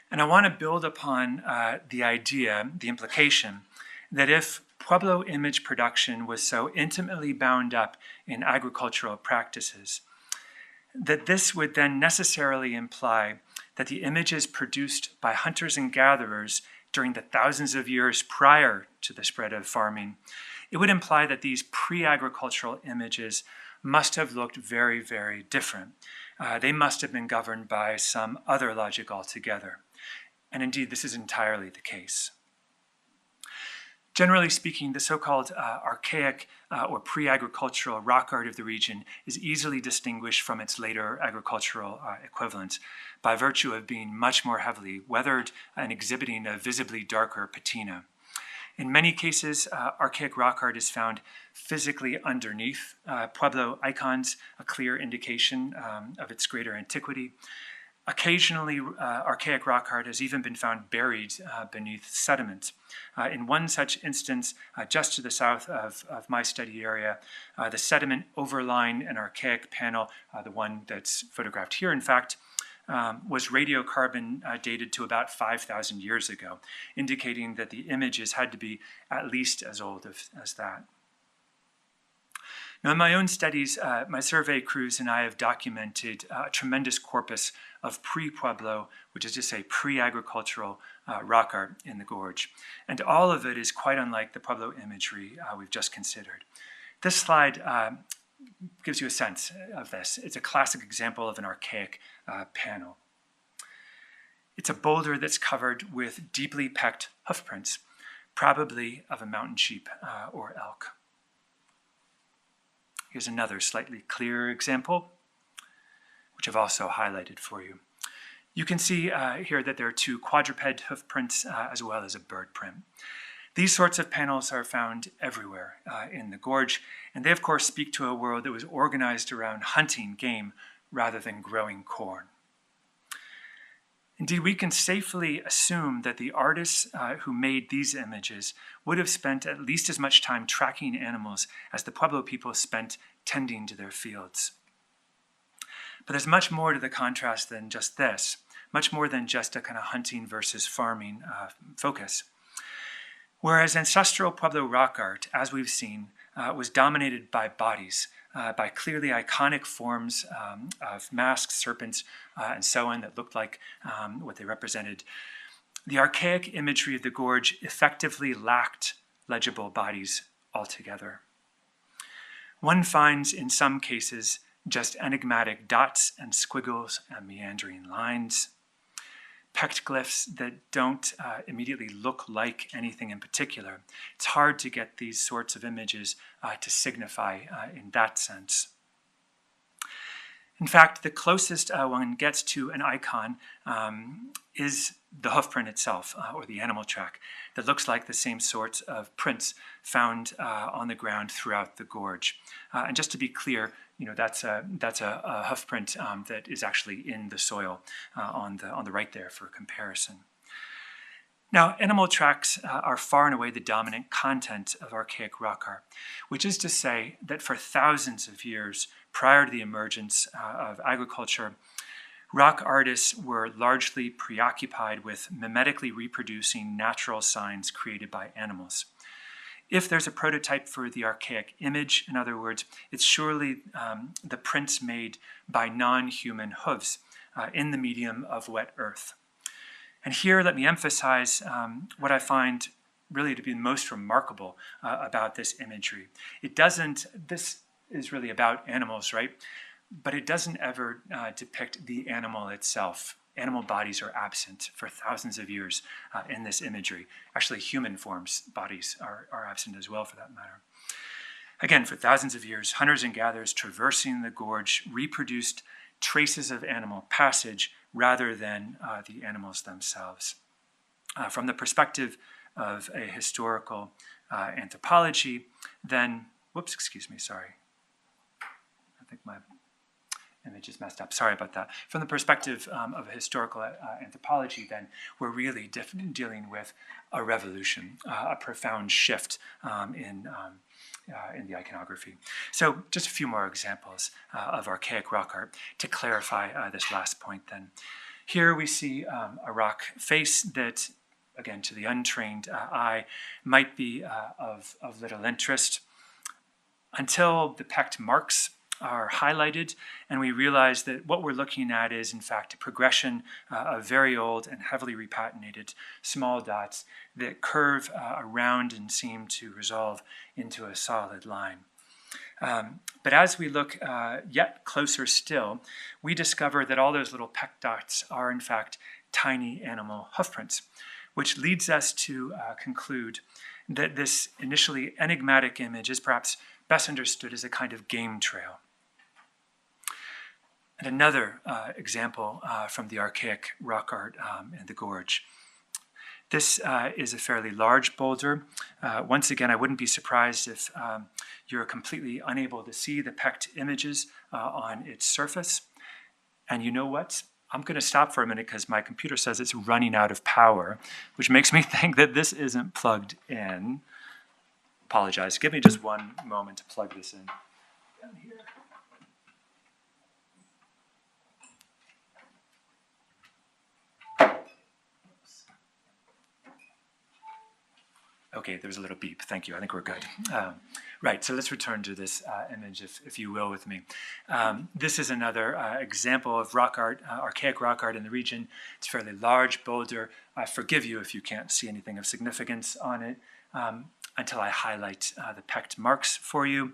And I want to build upon the idea, the implication, that if Pueblo image production was so intimately bound up in agricultural practices, that this would then necessarily imply that the images produced by hunters and gatherers during the thousands of years prior to the spread of farming, it would imply that these pre-agricultural images must have looked very, very different. They must have been governed by some other logic altogether. And indeed, this is entirely the case. Generally speaking, the so-called archaic or pre-agricultural rock art of the region is easily distinguished from its later agricultural equivalents by virtue of being much more heavily weathered and exhibiting a visibly darker patina. In many cases, archaic rock art is found physically underneath Pueblo icons, a clear indication of its greater antiquity. Occasionally, archaic rock art has even been found buried beneath sediment. In one such instance, just to the south of my study area, the sediment overlying an archaic panel, the one that's photographed here, in fact, was radiocarbon dated to about 5,000 years ago, indicating that the images had to be at least as old as that. Now, in my own studies, my survey crews and I have documented a tremendous corpus of pre-Pueblo, which is to say pre-agricultural rock art in the gorge. And all of it is quite unlike the Pueblo imagery we've just considered. This slide gives you a sense of this. It's a classic example of an archaic panel. It's a boulder that's covered with deeply pecked hoofprints, probably of a mountain sheep or elk. Here's another slightly clearer example, which I've also highlighted for you. You can see here that there are two quadruped hoofprints as well as a bird print. These sorts of panels are found everywhere in the gorge, and they of course speak to a world that was organized around hunting game rather than growing corn. Indeed, we can safely assume that the artists who made these images would have spent at least as much time tracking animals as the Pueblo people spent tending to their fields. But there's much more to the contrast than just this, much more than just a kind of hunting versus farming focus. Whereas ancestral Pueblo rock art, as we've seen, was dominated by bodies, by clearly iconic forms of masks, serpents, and so on that looked like what they represented. the archaic imagery of the gorge effectively lacked legible bodies altogether. One finds in some cases just enigmatic dots and squiggles and meandering lines, pectoglyphs that don't immediately look like anything in particular. It's hard to get these sorts of images to signify in that sense. In fact, the closest one gets to an icon is the hoofprint itself, or the animal track, that looks like the same sorts of prints found on the ground throughout the gorge. And just to be clear, that's a hoofprint that is actually in the soil on the right there for comparison. Now, animal tracks are far and away the dominant content of archaic rock art, which is to say that for thousands of years prior to the emergence of agriculture, rock artists were largely preoccupied with mimetically reproducing natural signs created by animals. If there's a prototype for the archaic image, in other words, it's surely the prints made by non-human hooves in the medium of wet earth. And here, let me emphasize what I find really to be most remarkable about this imagery. This is really about animals, right? But it doesn't ever depict the animal itself. Animal bodies are absent for thousands of years in this imagery. Actually, human forms' bodies are absent as well, for that matter. Again, for thousands of years, hunters and gatherers traversing the gorge reproduced traces of animal passage rather than the animals themselves. From the perspective of a historical anthropology, then, I think my image is messed up. Sorry about that. From the perspective of a historical anthropology, then, we're really dealing with a revolution, a profound shift in the iconography. So just a few more examples of archaic rock art to clarify this last point then. Here we see a rock face that, again, to the untrained eye, might be of little interest until the pecked marks are highlighted, and we realize that what we're looking at is, in fact, a progression of very old and heavily repatinated small dots that curve around and seem to resolve into a solid line. But as we look yet closer still, we discover that all those little peck dots are, in fact, tiny animal hoofprints, which leads us to conclude that this initially enigmatic image is perhaps best understood as a kind of game trail. And another example from the archaic rock art in the gorge. This is a fairly large boulder. Once again, I wouldn't be surprised if you're completely unable to see the pecked images on its surface. And you know what? I'm going to stop for a minute because my computer says it's running out of power, which makes me think that this isn't plugged in. Apologize. Give me just one moment to plug this in. Down here. Okay, there was a little beep. Thank you. I think we're good. Right, so let's return to this image, if you will, with me. This is another example of rock art, archaic rock art in the region. It's a fairly large boulder. I forgive you if you can't see anything of significance on it until I highlight the pecked marks for you,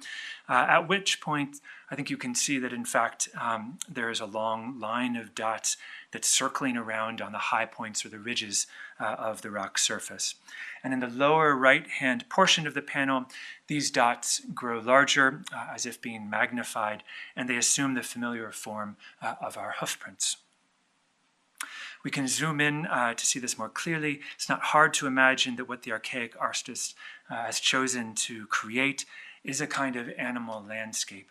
at which point I think you can see that, in fact, there is a long line of dots that's circling around on the high points or the ridges of the rock surface. And in the lower right-hand portion of the panel, these dots grow larger, as if being magnified, and they assume the familiar form of our hoofprints. We can zoom in to see this more clearly. It's not hard to imagine that what the archaic artist has chosen to create is a kind of animal landscape,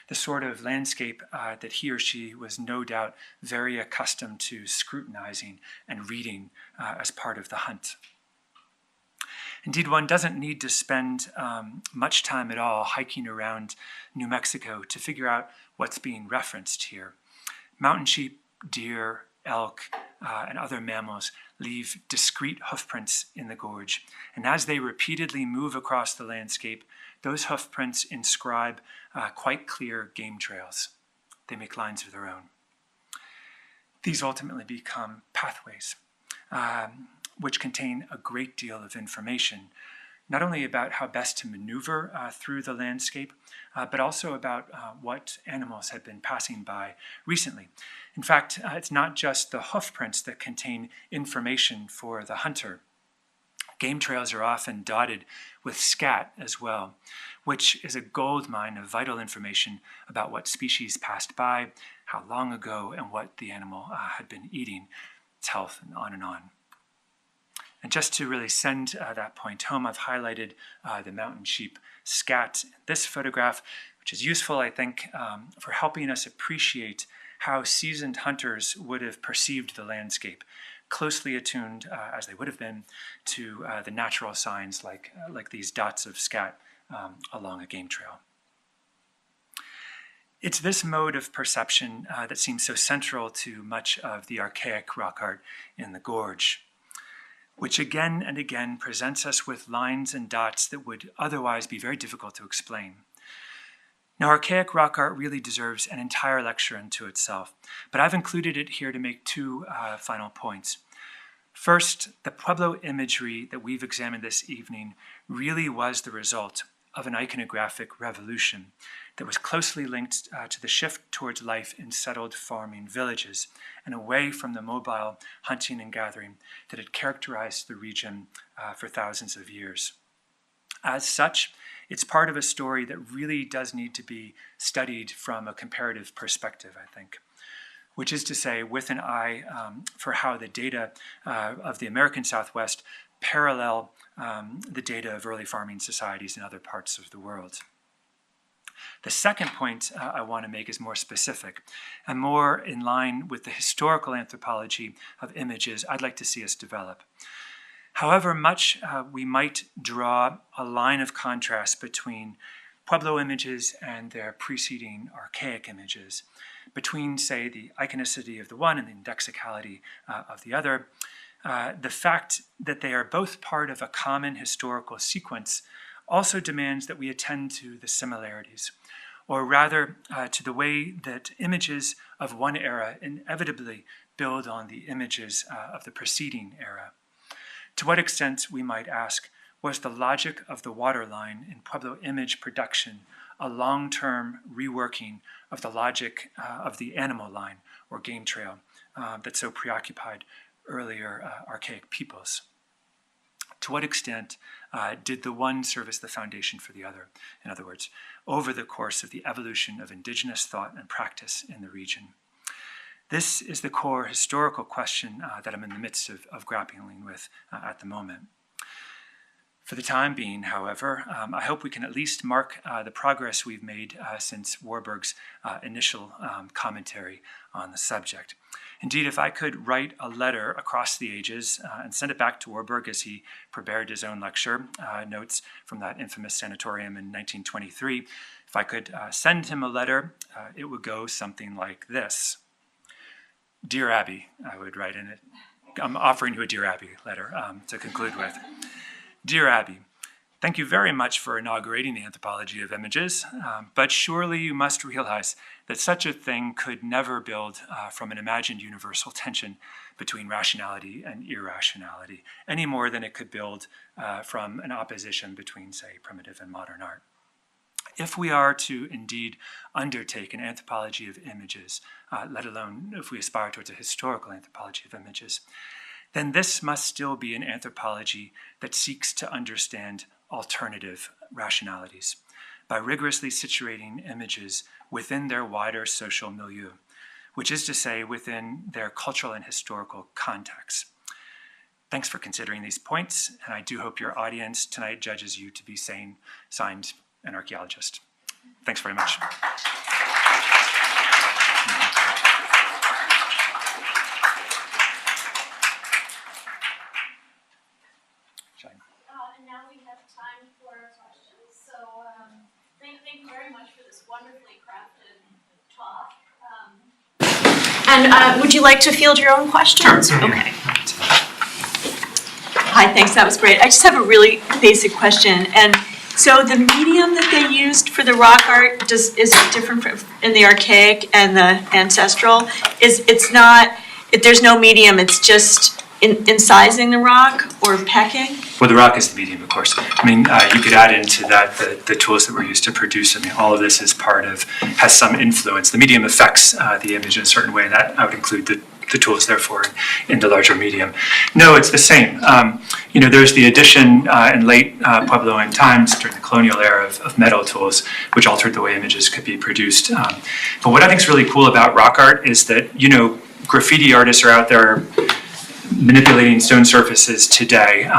the sort of landscape that he or she was no doubt very accustomed to scrutinizing and reading as part of the hunt. Indeed, one doesn't need to spend much time at all hiking around New Mexico to figure out what's being referenced here. Mountain sheep, deer, elk, and other mammals leave discrete hoofprints in the gorge. And as they repeatedly move across the landscape, those hoofprints inscribe quite clear game trails. They make lines of their own. These ultimately become pathways. which contain a great deal of information, not only about how best to maneuver through the landscape, but also about what animals have been passing by recently. In fact, it's not just the hoof prints that contain information for the hunter. Game trails are often dotted with scat as well, which is a gold mine of vital information about what species passed by, how long ago, and what the animal had been eating, its health, and on and on. And just to really send that point home, I've highlighted the mountain sheep scat in this photograph, which is useful, I think, for helping us appreciate how seasoned hunters would have perceived the landscape, closely attuned as they would have been to the natural signs like these dots of scat along a game trail. It's this mode of perception that seems so central to much of the archaic rock art in the gorge, which again and again presents us with lines and dots that would otherwise be very difficult to explain. Now, archaic rock art really deserves an entire lecture unto itself, but I've included it here to make two final points. First, the Pueblo imagery that we've examined this evening really was the result of an iconographic revolution that was closely linked to the shift towards life in settled farming villages and away from the mobile hunting and gathering that had characterized the region for thousands of years. As such, it's part of a story that really does need to be studied from a comparative perspective, I think, which is to say with an eye for how the data of the American Southwest parallel the data of early farming societies in other parts of the world. The second point I want to make is more specific and more in line with the historical anthropology of images I'd like to see us develop. However much we might draw a line of contrast between Pueblo images and their preceding archaic images, between, say, the iconicity of the one and the indexicality of the other, the fact that they are both part of a common historical sequence also demands that we attend to the similarities, or rather to the way that images of one era inevitably build on the images of the preceding era. To what extent, we might ask, was the logic of the waterline in Pueblo image production a long-term reworking of the logic of the animal line or game trail that so preoccupied earlier archaic peoples? To what extent did the one serve as the foundation for the other? In other words, over the course of the evolution of indigenous thought and practice in the region. This is the core historical question that I'm in the midst of grappling with at the moment. For the time being, however, I hope we can at least mark the progress we've made since Warburg's initial commentary on the subject. Indeed, if I could write a letter across the ages and send it back to Warburg as he prepared his own lecture notes from that infamous sanatorium in 1923, if I could send him a letter, it would go something like this. Dear Abby, I would write in it. I'm offering you a Dear Abby letter to conclude with. Dear Abby, thank you very much for inaugurating the anthropology of images, but surely you must realize that such a thing could never build from an imagined universal tension between rationality and irrationality, any more than it could build from an opposition between, say, primitive and modern art. If we are to indeed undertake an anthropology of images, let alone if we aspire towards a historical anthropology of images, then this must still be an anthropology that seeks to understand alternative rationalities by rigorously situating images within their wider social milieu, which is to say within their cultural and historical context. Thanks for considering these points, and I do hope your audience tonight judges you to be signed an archaeologist. Thanks very much. And now we have time for questions. So thank you very much for this wonderfully crafted talk. And would you like to field your own questions? Sure. Okay. Hi, thanks. That was great. I just have a really basic question. And so the medium that they used for the rock art is it different in the archaic and the ancestral? There's no medium. It's just incising the rock or pecking? Well, the rock is the medium, of course. I mean, you could add into that the tools that were used to produce. I mean, all of this is has some influence. The medium affects the image in a certain way, and that I would include the tools, therefore, in the larger medium. No, it's the same. There's the addition in late Puebloan times during the colonial era of metal tools, which altered the way images could be produced. But what I think is really cool about rock art is that, graffiti artists are out there manipulating stone surfaces today.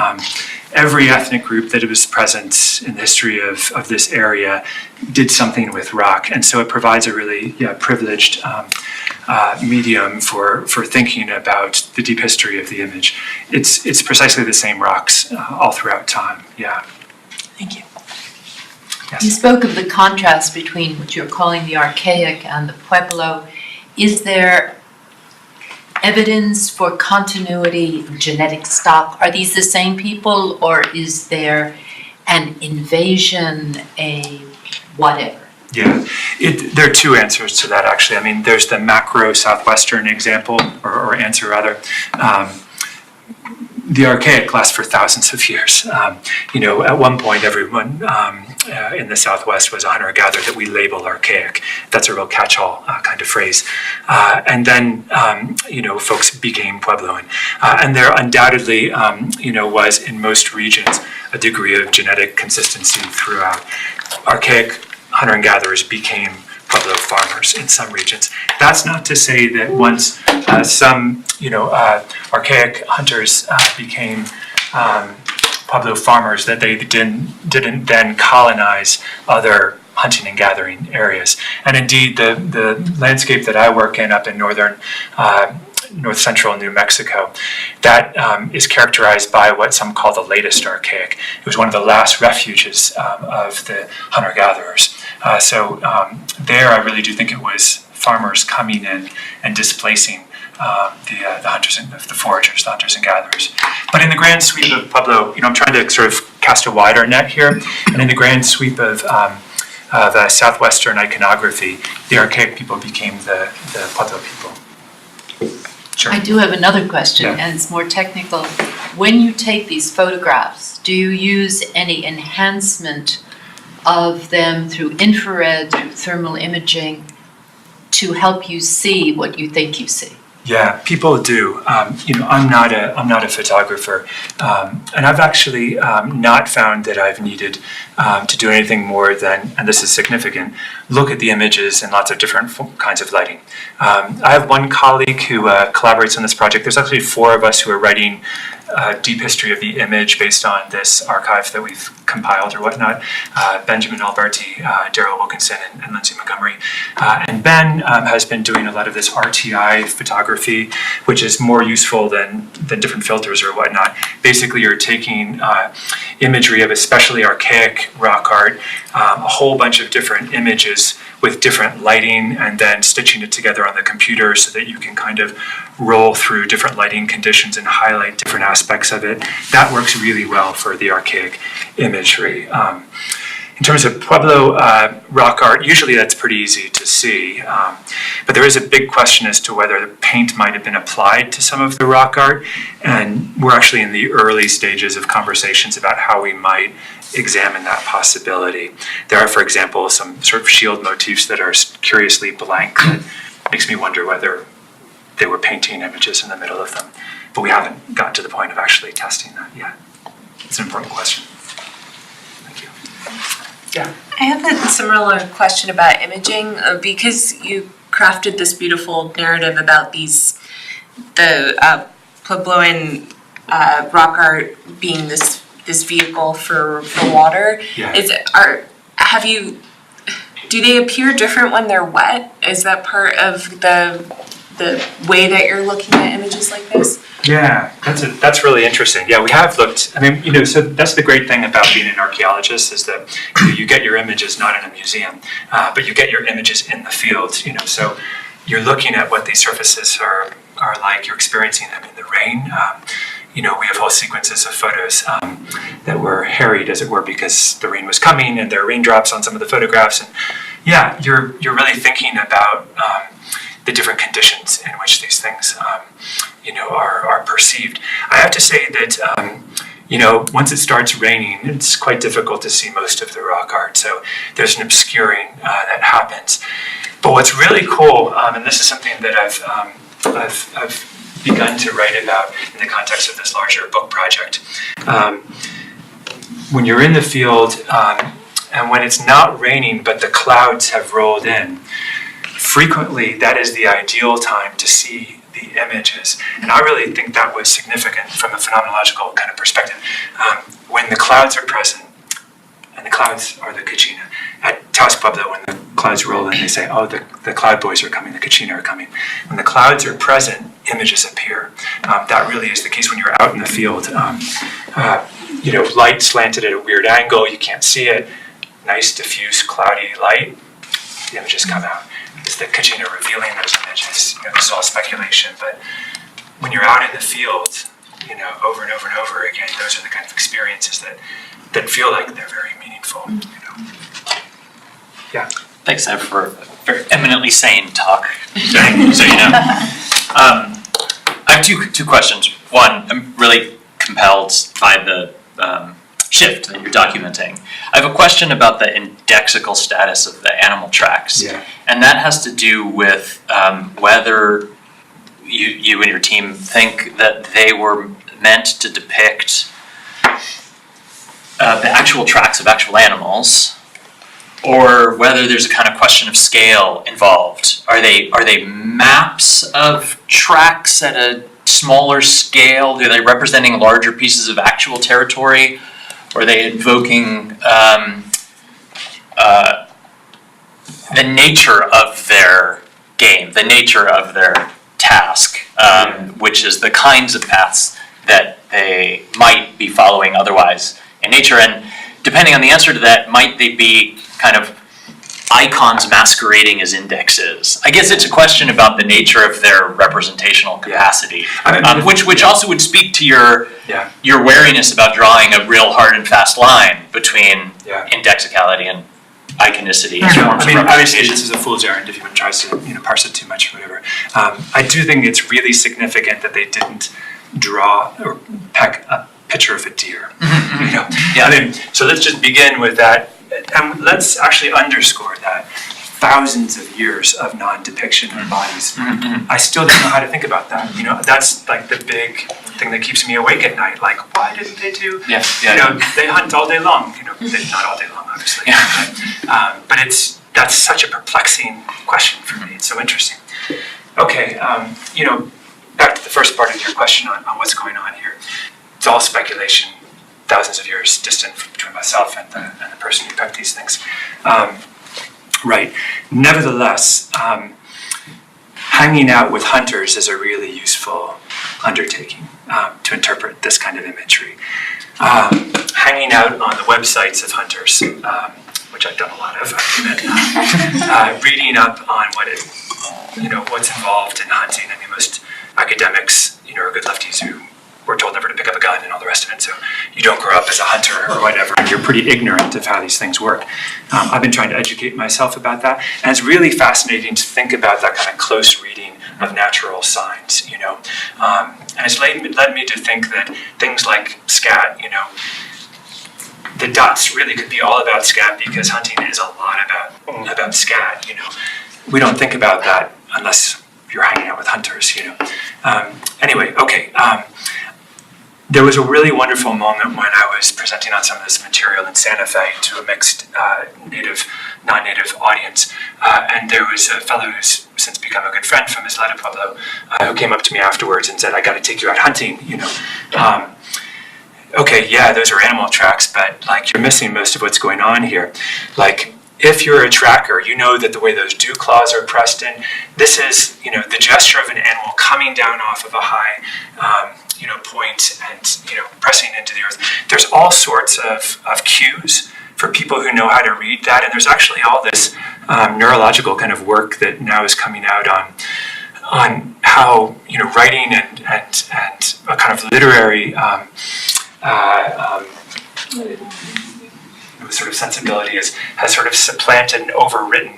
Every ethnic group that was present in the history of this area did something with rock, and so it provides a really privileged medium for thinking about the deep history of the image. It's precisely the same rocks all throughout time. Yeah. Thank you. Yes. You spoke of the contrast between what you're calling the Archaic and the Pueblo. Is there evidence for continuity of genetic stock? Are these the same people, or is there an invasion, a whatever? Yeah, there are two answers to that, actually. I mean, there's the macro southwestern example, or answer rather. The Archaic lasts for thousands of years. At one point, everyone in the Southwest was a hunter-gatherer that we label Archaic. That's a real catch-all kind of phrase. And then, folks became Puebloan. And there undoubtedly, was in most regions a degree of genetic consistency throughout. Archaic hunter and gatherers became Pueblo farmers in some regions. That's not to say that once some archaic hunters became Pueblo farmers, that they didn't then colonize other hunting and gathering areas. And indeed, the landscape that I work in up in north central New Mexico, that is characterized by what some call the latest Archaic. It was one of the last refuges of the hunter-gatherers. So there, I really do think it was farmers coming in and displacing the hunters and the foragers, the hunters and gatherers. But in the grand sweep of Pueblo, I'm trying to sort of cast a wider net here. And in the grand sweep of southwestern iconography, the Archaic people became the Pueblo people. Sure. I do have another question, Yeah. and it's more technical. When you take these photographs, do you use any enhancement of them through infrared, through thermal imaging, to help you see what you think you see? Yeah, people do. I'm not a photographer, and I've actually not found that I've needed to do anything more than, and this is significant, look at the images in lots of different kinds of lighting. I have one colleague who collaborates on this project. There's actually 4 of us who are writing deep history of the image based on this archive that we've compiled or whatnot. Benjamin Alberti, Daryl Wilkinson, and Lindsay Montgomery. And Ben has been doing a lot of this RTI photography, which is more useful than different filters or whatnot. Basically, you're taking imagery of especially archaic rock art, a whole bunch of different images with different lighting, and then stitching it together on the computer so that you can kind of roll through different lighting conditions and highlight different aspects of it. That works really well for the archaic imagery. In terms of Pueblo rock art, usually that's pretty easy to see, but there is a big question as to whether the paint might have been applied to some of the rock art, and we're actually in the early stages of conversations about how we might examine that possibility. There are, for example, some sort of shield motifs that are curiously blank that makes me wonder whether they were painting images in the middle of them, but we haven't gotten to the point of actually testing that yet. It's an important question. Thank you. Yeah. I have a similar question about imaging because you crafted this beautiful narrative about the Puebloan rock art being this vehicle for water. Yeah. Do they appear different when they're wet? Is that part of the way that you're looking at images like this? Yeah, that's really interesting. Yeah, we have looked. I mean, so that's the great thing about being an archaeologist is that you get your images not in a museum, but you get your images in the field. So you're looking at what these surfaces are like. You're experiencing them in the rain. We have whole sequences of photos that were harried, as it were, because the rain was coming, and there are raindrops on some of the photographs. And yeah, you're really thinking about the different conditions in which these things, are perceived. I have to say that once it starts raining, it's quite difficult to see most of the rock art. So there's an obscuring that happens. But what's really cool, and this is something that I've begun to write about in the context of this larger book project. When you're in the field and when it's not raining but the clouds have rolled in, frequently that is the ideal time to see the images. And I really think that was significant from a phenomenological kind of perspective. When the clouds are present, and the clouds are the Kachina. At Taos Pueblo, when the clouds roll in, they say, oh, the cloud boys are coming, the Kachina are coming. When the clouds are present, images appear. That really is the case when you're out in the field. Light slanted at a weird angle, you can't see it. Nice, diffuse, cloudy light, the images come out. It's the Kachina revealing those images. This is all speculation, but when you're out in the field, over and over and over again, those are the kind of experiences that feel like they're very meaningful. Yeah. Thanks, Ev, for a very eminently sane talk. So you know, I have two questions. One, I'm really compelled by the shift that you're documenting. I have a question about the indexical status of the animal tracks, and that has to do with whether you and your team think that they were meant to depict the actual tracks of actual animals, or whether there's a kind of question of scale involved. Are they maps of tracks at a smaller scale? Are they representing larger pieces of actual territory? Or are they invoking the nature of their game, the nature of their task, which is the kinds of paths that they might be following otherwise in nature? And depending on the answer to that, might they be kind of icons masquerading as indexes? I guess it's a question about the nature of their representational capacity, which also would speak to your wariness about drawing a real hard and fast line between indexicality and iconicity. Obviously this is a fool's errand if one tries to parse it too much or whatever. I do think it's really significant that they didn't draw or peck a picture of a deer. So let's just begin with that, and let's actually underscore that. Thousands of years of non-depiction of bodies. I still don't know how to think about that. That's like the big thing that keeps me awake at night. Like, why didn't they do? They hunt all day long. Not all day long, obviously. But that's such a perplexing question for me. It's so interesting. Okay, back to the first part of your question on what's going on here. It's all speculation. Thousands of years distant between myself and the person who picked these things. Right. Nevertheless, hanging out with hunters is a really useful undertaking to interpret this kind of imagery. Hanging out on the websites of hunters, which I've done a lot of, reading up on what's involved in hunting. I mean, most academics, are good lefties who were told never to pick up a gun and all the rest of it. So you don't grow up as a hunter or whatever. You're pretty ignorant of how these things work. I've been trying to educate myself about that. And it's really fascinating to think about that kind of close reading of natural signs, And it's led me to think that things like scat, the dots really could be all about scat because hunting is a lot about scat, We don't think about that unless you're hanging out with hunters, Anyway, okay. There was a really wonderful moment when I was presenting on some of this material in Santa Fe to a mixed native, non-native audience. And there was a fellow who's since become a good friend from Ancestral Pueblo who came up to me afterwards and said, I got to take you out hunting, Okay, yeah, those are animal tracks, but you're missing most of what's going on here. If you're a tracker, you know that the way those dew claws are pressed in, this is, the gesture of an animal coming down off of a high, point and, pressing into the earth. There's all sorts of cues for people who know how to read that, and there's actually all this neurological kind of work that now is coming out on how, writing and a kind of literary sort of sensibility has sort of supplanted and overwritten,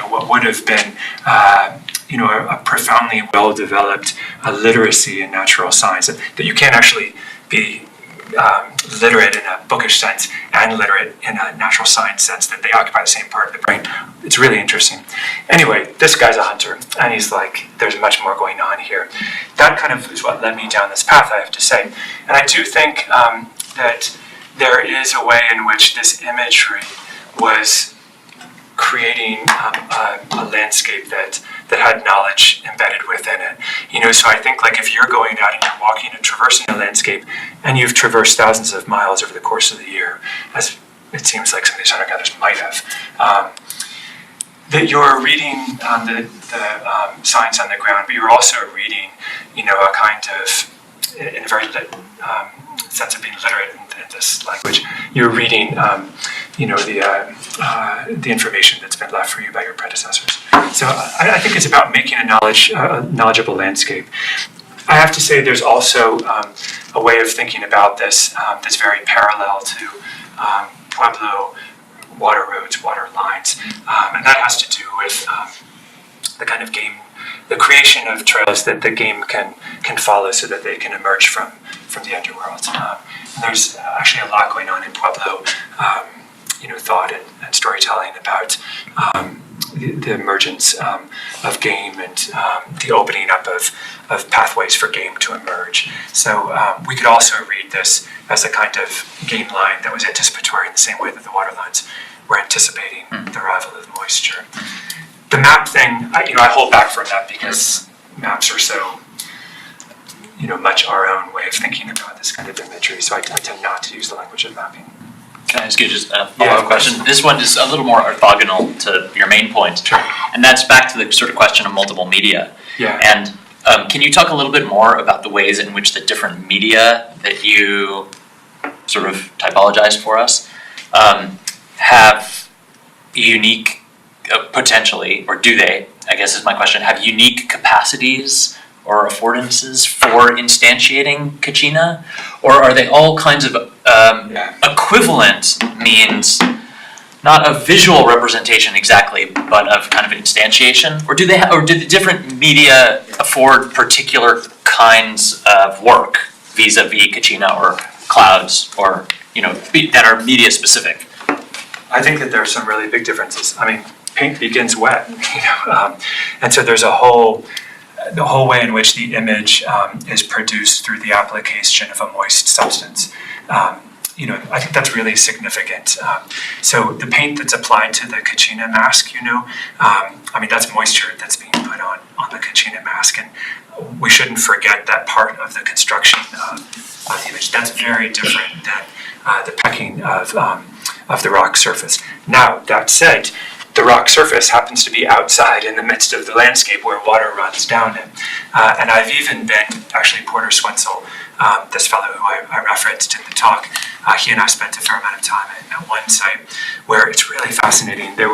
what would have been a profoundly well-developed literacy in natural science, that you can't actually be literate in a bookish sense and literate in a natural science sense, that they occupy the same part of the brain. It's really interesting. Anyway, this guy's a hunter, and he's like, there's much more going on here. That kind of is what led me down this path, I have to say. And I do think that there is a way in which this imagery was creating a landscape that had knowledge embedded within it. So I think, like, if you're going out and you're walking and traversing a landscape, and you've traversed thousands of miles over the course of the year, as it seems like some of these hunter-gatherers might have, that you're reading the science on the ground, but you're also reading, a kind of, in a very sense of being literate in this language, you're reading, the information that's been left for you by your predecessors. So I think it's about making a knowledgeable landscape. I have to say, there's also a way of thinking about this that's very parallel to Pueblo water roads, water lines, and that has to do with the kind of game, the creation of trails that the game can follow, so that they can emerge from the underworld. And there's actually a lot going on in Pueblo, thought and storytelling about the emergence of game, and the opening up of pathways for game to emerge. So we could also read this as a kind of game line that was anticipatory, in the same way that the water lines were anticipating the arrival of moisture. The map thing, I hold back from that, because maps are so, much our own way of thinking about this kind of imagery. So I tend not to use the language of mapping. Can I ask you just a follow-up question? This one is a little more orthogonal to your main point, Sure. and that's back to the sort of question of multiple media. Yeah. And can you talk a little bit more about the ways in which the different media that you sort of typologized for us have unique, potentially, or do they, I guess is my question, have unique capacities or affordances for instantiating Kachina? Or are they all kinds of equivalent means, not of visual representation exactly, but of kind of instantiation? Or do the different media afford particular kinds of work vis-a-vis Kachina or clouds, or that are media specific? I think that there are some really big differences. I mean, paint begins wet, and so there's the whole way in which the image is produced through the application of a moist substance. I think that's really significant. So the paint that's applied to the Kachina mask, that's moisture that's being put on the Kachina mask, and we shouldn't forget that part of the construction of the image. That's very different than the pecking of the rock surface. Now, that said, the rock surface happens to be outside in the midst of the landscape where water runs down it. And I've even been, actually, Porter Swensel, this fellow who I referenced in the talk, he and I spent a fair amount of time at one site where it's really fascinating. There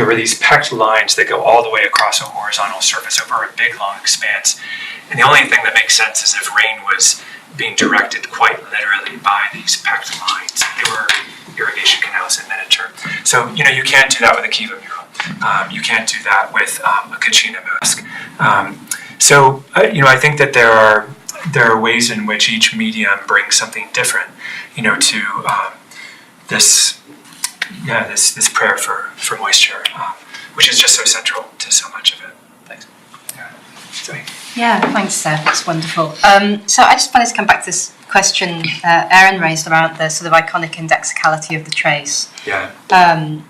were these pecked lines that go all the way across a horizontal surface over a big, long expanse. And the only thing that makes sense is if rain was being directed quite literally by these pecked lines. They were irrigation canals in miniature. So, you can't do that with a Kiva mural. You can't do that with a Kachina mask. I think that there are ways in which each medium brings something different, to this prayer for moisture, which is just so central to so much of it. Thanks. Yeah. Sorry. Yeah, thanks, Seth. That's wonderful. So I just wanted to come back to this question Aaron raised around the sort of iconic indexicality of the trace. Yeah. And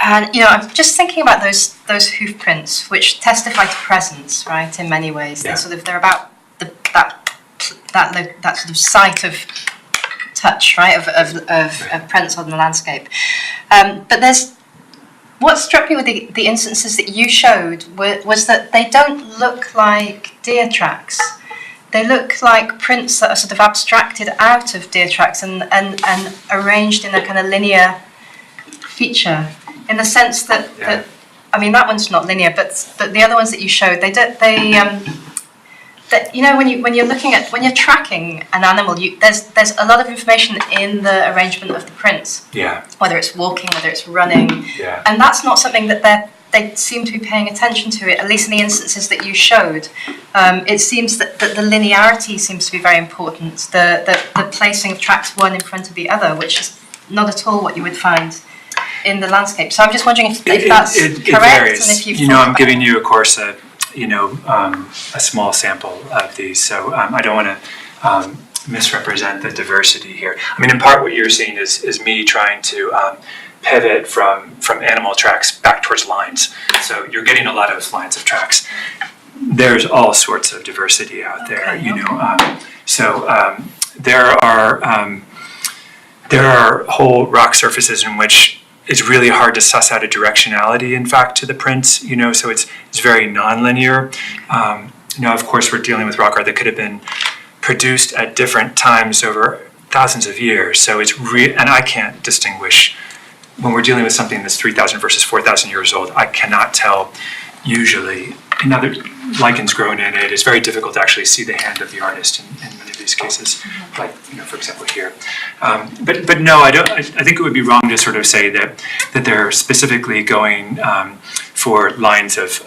I'm just thinking about those hoof prints, which testify to presence, right? In many ways, Yeah. they're about that sort of site of touch, right? Of prints on the landscape. But what struck me with the instances that you showed was that they don't look like deer tracks. They look like prints that are sort of abstracted out of deer tracks and arranged in a kind of linear feature, in the sense that that one's not linear, but the other ones that you showed, when you're tracking an animal, there's a lot of information in the arrangement of the prints. Yeah. Whether it's walking, whether it's running, Yeah. and that's not something that they seem to be paying attention to it, at least in the instances that you showed. It seems that the linearity seems to be very important, the placing of tracks one in front of the other, which is not at all what you would find in the landscape. So I'm just wondering if that's correct. It varies. And if you've I'm giving you, of course, a small sample of these, so I don't want to misrepresent the diversity here. I mean, in part, what you're seeing is me trying to pivot from animal tracks back towards lines. So you're getting a lot of lines of tracks. There's all sorts of diversity out there, there are whole rock surfaces in which it's really hard to suss out a directionality, in fact, to the prints, so it's very nonlinear. Now, of course, we're dealing with rock art that could have been produced at different times over thousands of years. So it's and I can't distinguish when we're dealing with something that's 3,000 versus 4,000 years old. I cannot tell usually. Now that lichens grown in it, it's very difficult to actually see the hand of the artist in many of these cases, like for example here. But no, I don't. I think it would be wrong to sort of say that they're specifically going for lines of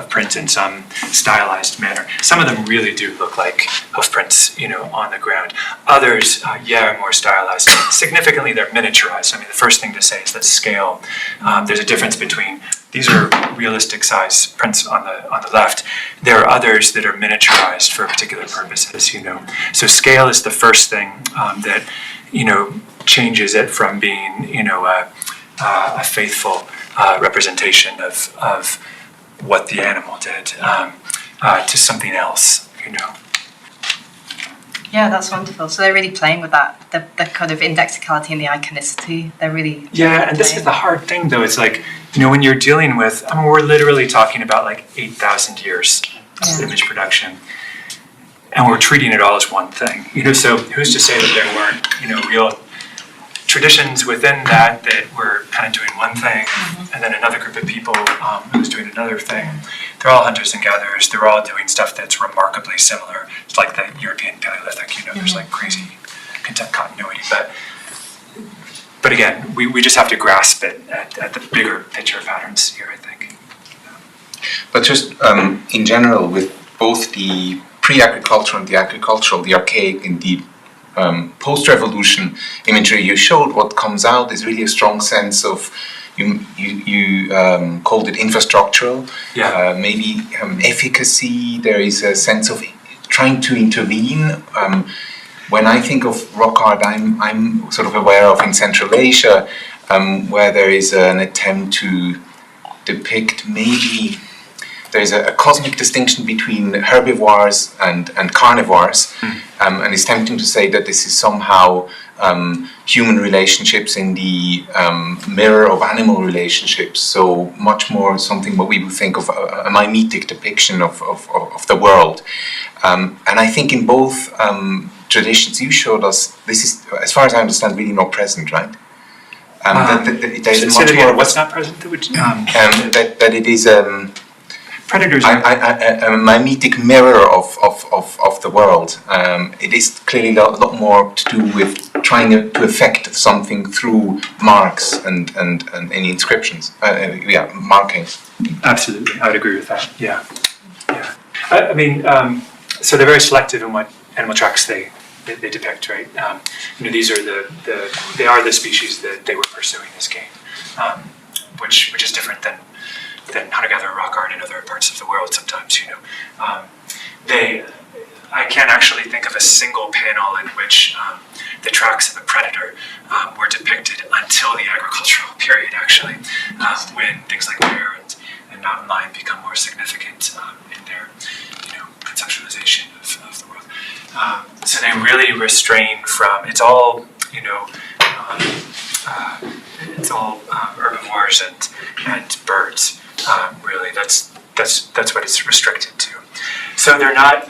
print in some stylized manner. Some of them really do look like hoof prints, on the ground. Others, are more stylized. Significantly, they're miniaturized. I mean, the first thing to say is that scale. There's a difference between these are realistic size prints on the left. There are others that are miniaturized for particular purposes, So scale is the first thing that, changes it from being, a faithful representation of what the animal did to something else, Yeah, that's wonderful. So they're really playing with that, the kind of indexicality and the iconicity. They're really and this is the hard thing, though. It's like, when you're dealing with, we're literally talking about like 8,000 years of image production, and we're treating it all as one thing. So who's to say that there weren't, real traditions within that were kind of doing one thing, and then another group of people who's doing another thing. They're all hunters and gatherers. They're all doing stuff that's remarkably similar. It's like the European Paleolithic, there's like crazy continuity. But again, we just have to grasp it at the bigger picture patterns here, I think. But just in general, with both the pre-agricultural and the agricultural, the archaic and the post-revolution imagery you showed, what comes out is really a strong sense of, you called it infrastructural, maybe efficacy. There is a sense of trying to intervene. When I think of rock art, I'm sort of aware of in Central Asia, where there is an attempt to depict maybe there's a cosmic distinction between herbivores and carnivores, and it's tempting to say that this is somehow human relationships in the mirror of animal relationships, so much more something what we would think of a mimetic depiction of the world. And I think in both traditions you showed us, this is, as far as I understand, really not present, right? There's much more. What's not present? That it is predators. A mimetic mirror of the world. It is clearly a lot more to do with trying to affect something through marks and any inscriptions. Markings. Absolutely, I would agree with that. Yeah. I mean, so they're very selective in what animal tracks they depict, right? These are they are the species that they were pursuing this game, which is different than hunter-gatherer rock art in other parts of the world. Sometimes, I can't actually think of a single panel in which the tracks of a predator were depicted until the agricultural period, actually, when things like bear and mountain lion become more significant in their, conceptualization of the world. So they really restrain from, it's all, it's all herbivores and birds. Really, that's what it's restricted to. So they're not,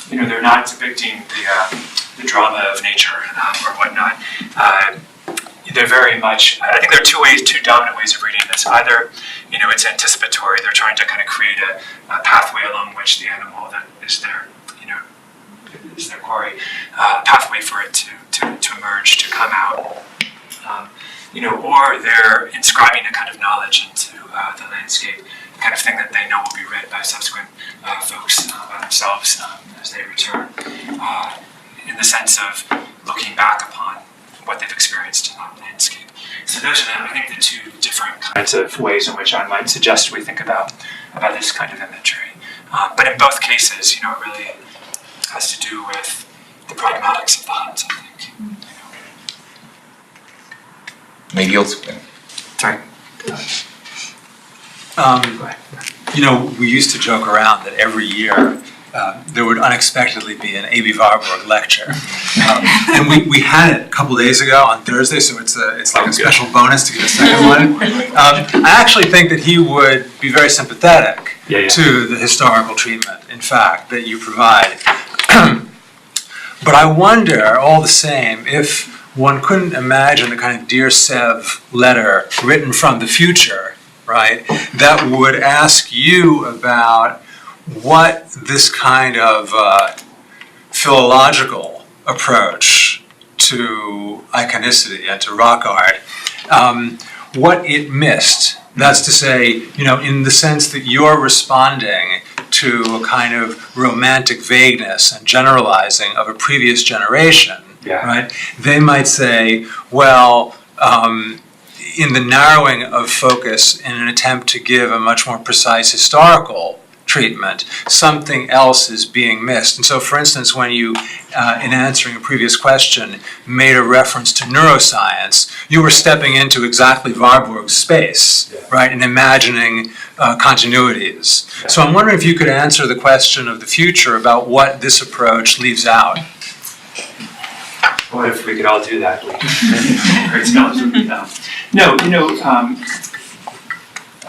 they're not depicting the drama of nature or whatnot. They're very much. I think there are two dominant ways of reading this. Either, it's anticipatory. They're trying to kind of create a pathway along which the animal that is their, is their quarry, pathway for it to emerge, to come out. Or they're inscribing a kind of knowledge into the landscape, the kind of thing that they know will be read by subsequent folks by themselves as they return, in the sense of looking back upon what they've experienced in that landscape. So those are, I think, the two different kinds of ways in which I might suggest we think about this kind of imagery. But in both cases, it really has to do with the pragmatics of the hunt, I think. Maybe also. Sorry. We used to joke around that every year there would unexpectedly be an A.B. Warburg lecture. And we had it a couple days ago on Thursday, so it's like a special bonus to get a second one. I actually think that he would be very sympathetic to the historical treatment, in fact, that you provide. But I wonder, all the same, if one couldn't imagine the kind of Dear Sev letter written from the future, right, that would ask you about what this kind of philological approach to iconicity and to rock art, what it missed. That's to say, in the sense that you're responding to a kind of romantic vagueness and generalizing of a previous generation, right? They might say, well, in the narrowing of focus in an attempt to give a much more precise historical treatment, something else is being missed. And so, for instance, when you, in answering a previous question, made a reference to neuroscience, you were stepping into exactly Warburg's space, right, and imagining continuities. So I'm wondering if you could answer the question of the future about what this approach leaves out. What if we could all do that? Great scholars would be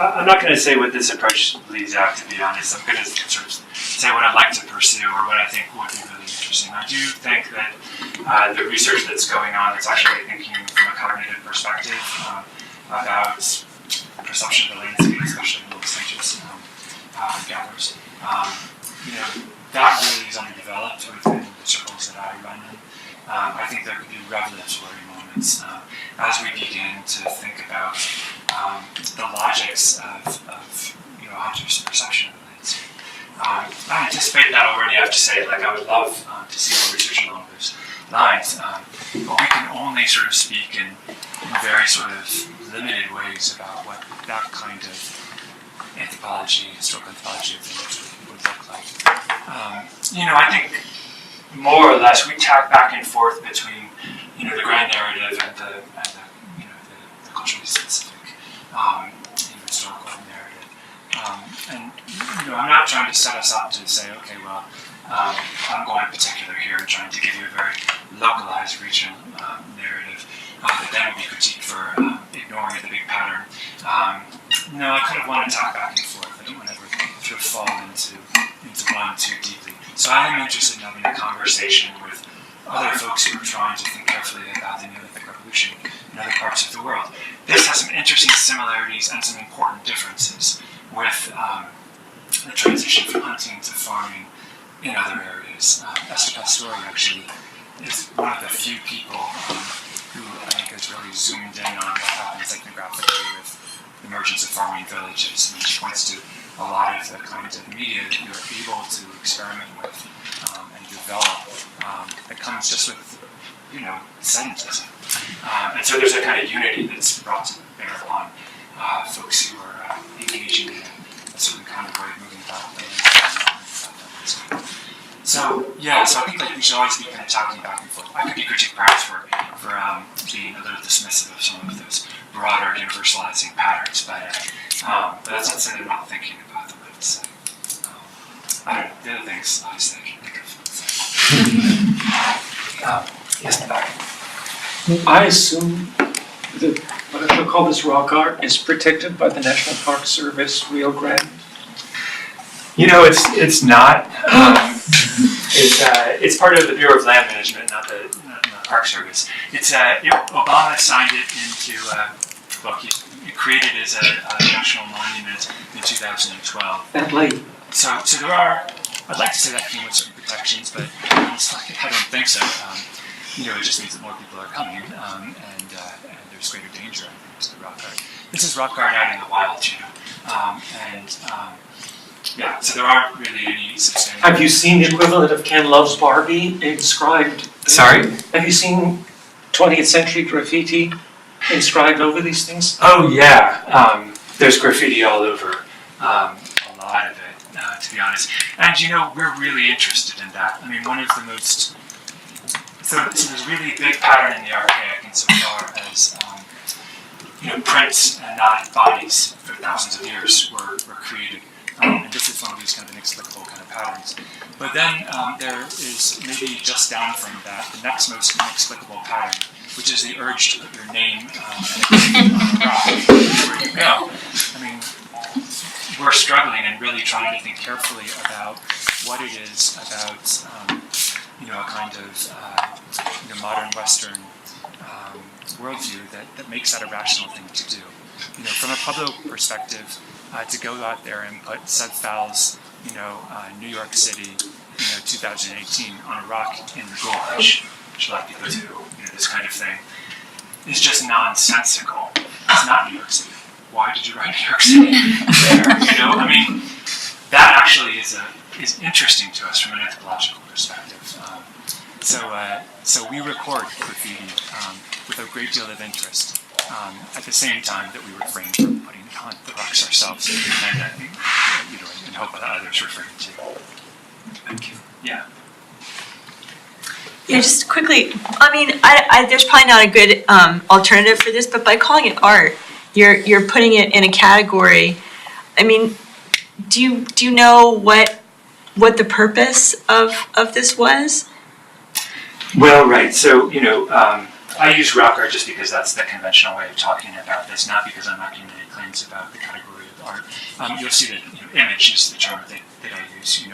I'm not going to say what this approach leads out, to be honest. I'm going to sort of say what I'd like to pursue or what I think would be really interesting. I do think that the research that's going on is actually thinking from a cognitive perspective about perception of the landscape, especially in those stages gatherers. That really is underdeveloped within the circles that I run in. I think there could be revelatory moments as we begin to think about the logics of hunter's perception of the landscape. I anticipate that already. I have to say, I would love to see more research along those lines, but we can only sort of speak in very sort of limited ways about what that kind of anthropology, historical anthropology of things would look like. I think more or less we tack back and forth between the grand narrative and the culturally specific historical narrative. I'm not trying to set us up to say, okay, well, I'm going particular here and trying to give you a very localized regional narrative that then will be critiqued for ignoring the big pattern. No, I kind of want to talk back and forth. I don't want to ever sort of fall into one too deeply. So I am interested in having a conversation with other folks who are trying to think carefully about the Neolithic Revolution in other parts of the world. This has some interesting similarities and some important differences with the transition from hunting to farming in other areas. Esther Pastori actually is one of the few people who I think has really zoomed in on what happens ethnographically with the emergence of farming villages, and she points to a lot of the kinds of media that you're able to experiment with and develop that comes just with, sedentism. And so there's a kind of unity that's brought to bear upon folks who are engaging in a certain kind of way of moving about the landscape. So I think we should always be kind of talking back and forth. I could be critiqued perhaps for being a little dismissive of some of those broader universalizing patterns, but that's not something I'm not thinking about the way to say. I don't know, the other things obviously I can think of. Yes, in the back. I assume that what I shall call this rock art is protected by the National Park Service, Rio Grande. It's not. It's part of the Bureau of Land Management, not the Park Service. Obama signed it into. He created it as a national monument in 2012. That late. So there are. I'd like to say that came with certain protections, but honestly, I don't think so. It just means that more people are coming, and there's greater danger, I think, to the rock art. This is rock art out in the wild, yeah, so there aren't really any substantial... Have you seen the equivalent of Ken Love's Barbie inscribed? Sorry? Have you seen 20th century graffiti inscribed over these things? Oh, yeah. There's graffiti all over, a lot of it, to be honest. And, we're really interested in that. I mean, one of the most... So there's a really big pattern in the Archaic insofar as, prints and not bodies for thousands of years were created. And this is one of these kind of inexplicable kind of patterns. But then there is maybe just down from that, the next most inexplicable pattern, which is the urge to put your name and where you go. I mean, we're struggling and really trying to think carefully about what it is about, a kind of modern Western worldview that makes that a rational thing to do. From a Pueblo perspective, to go out there and put Severin Fowles, New York City, 2018 on a rock in the gorge, which a lot of people do, this kind of thing, is just nonsensical. It's not New York City. Why did you write New York City there? I mean, that actually is interesting to us from an anthropological perspective. So we record graffiti with a great deal of interest. At the same time that we refrain from putting it on the rocks ourselves, and and hope that others refrain too. Thank you. Yeah. Yeah, just quickly, I mean, there's probably not a good alternative for this, but by calling it art, you're putting it in a category. I mean, do you know what the purpose of this was? Well, right. So I use rock art just because that's the conventional way of talking about this, not because I'm making any claims about the category of art. You'll see that image is the term that I use,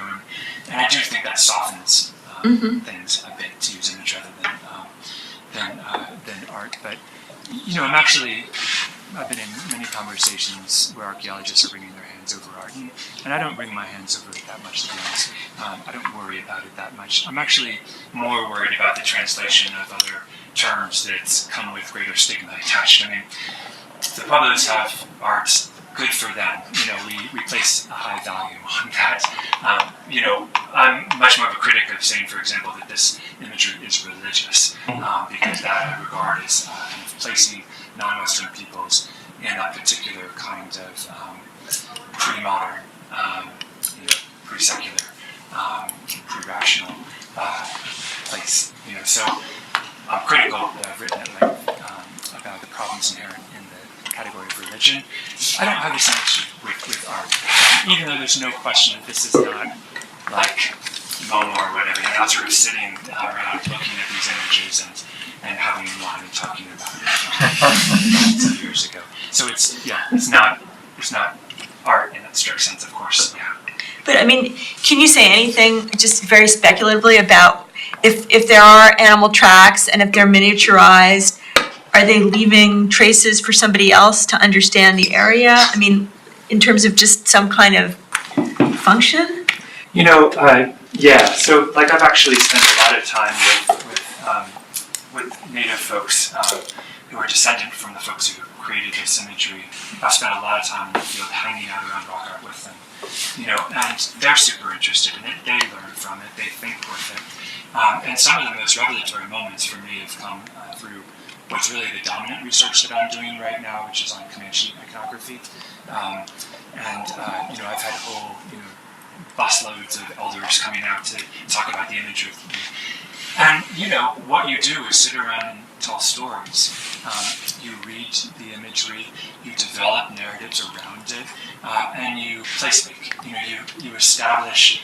and I do think that softens things a bit to use image rather than art. But I've been in many conversations where archaeologists are bringing their hands over art, and I don't bring my hands over it that much, to be honest. I don't worry about it that much. I'm actually more worried about the translation of other terms that come with greater stigma attached. I mean, the Pueblos have art, good for them. We place a high value on that. I'm much more of a critic of saying, for example, that this imagery is religious, because that I regard as kind of placing non-Western peoples in a particular kind of pre-modern, pre-secular, pre-rational place. So I'm critical that I've written at length about the problems inherent in the category of religion. I don't have the same issue with art, even though there's no question that this is not like MoMA or whatever. You're not sort of sitting around looking at these images and having wine and talking about it some years ago. So it's not art in that strict sense, of course. Yeah. But I mean, can you say anything just very speculatively about if there are animal tracks and if they're miniaturized, are they leaving traces for somebody else to understand the area? I mean, in terms of just some kind of function? Yeah. So I've actually spent a lot of time with Native folks who are descendant from the folks who created this imagery. I've spent a lot of time in the field hanging out around rock art with them. And they're super interested in it. They learn from it. They think with it. And some of the most revelatory moments for me have come through what's really the dominant research that I'm doing right now, which is on Comanche iconography. I've had whole, busloads of elders coming out to talk about the imagery with me. And, what you do is sit around and tell stories. You read the imagery, you develop narratives around it, and you place make. You establish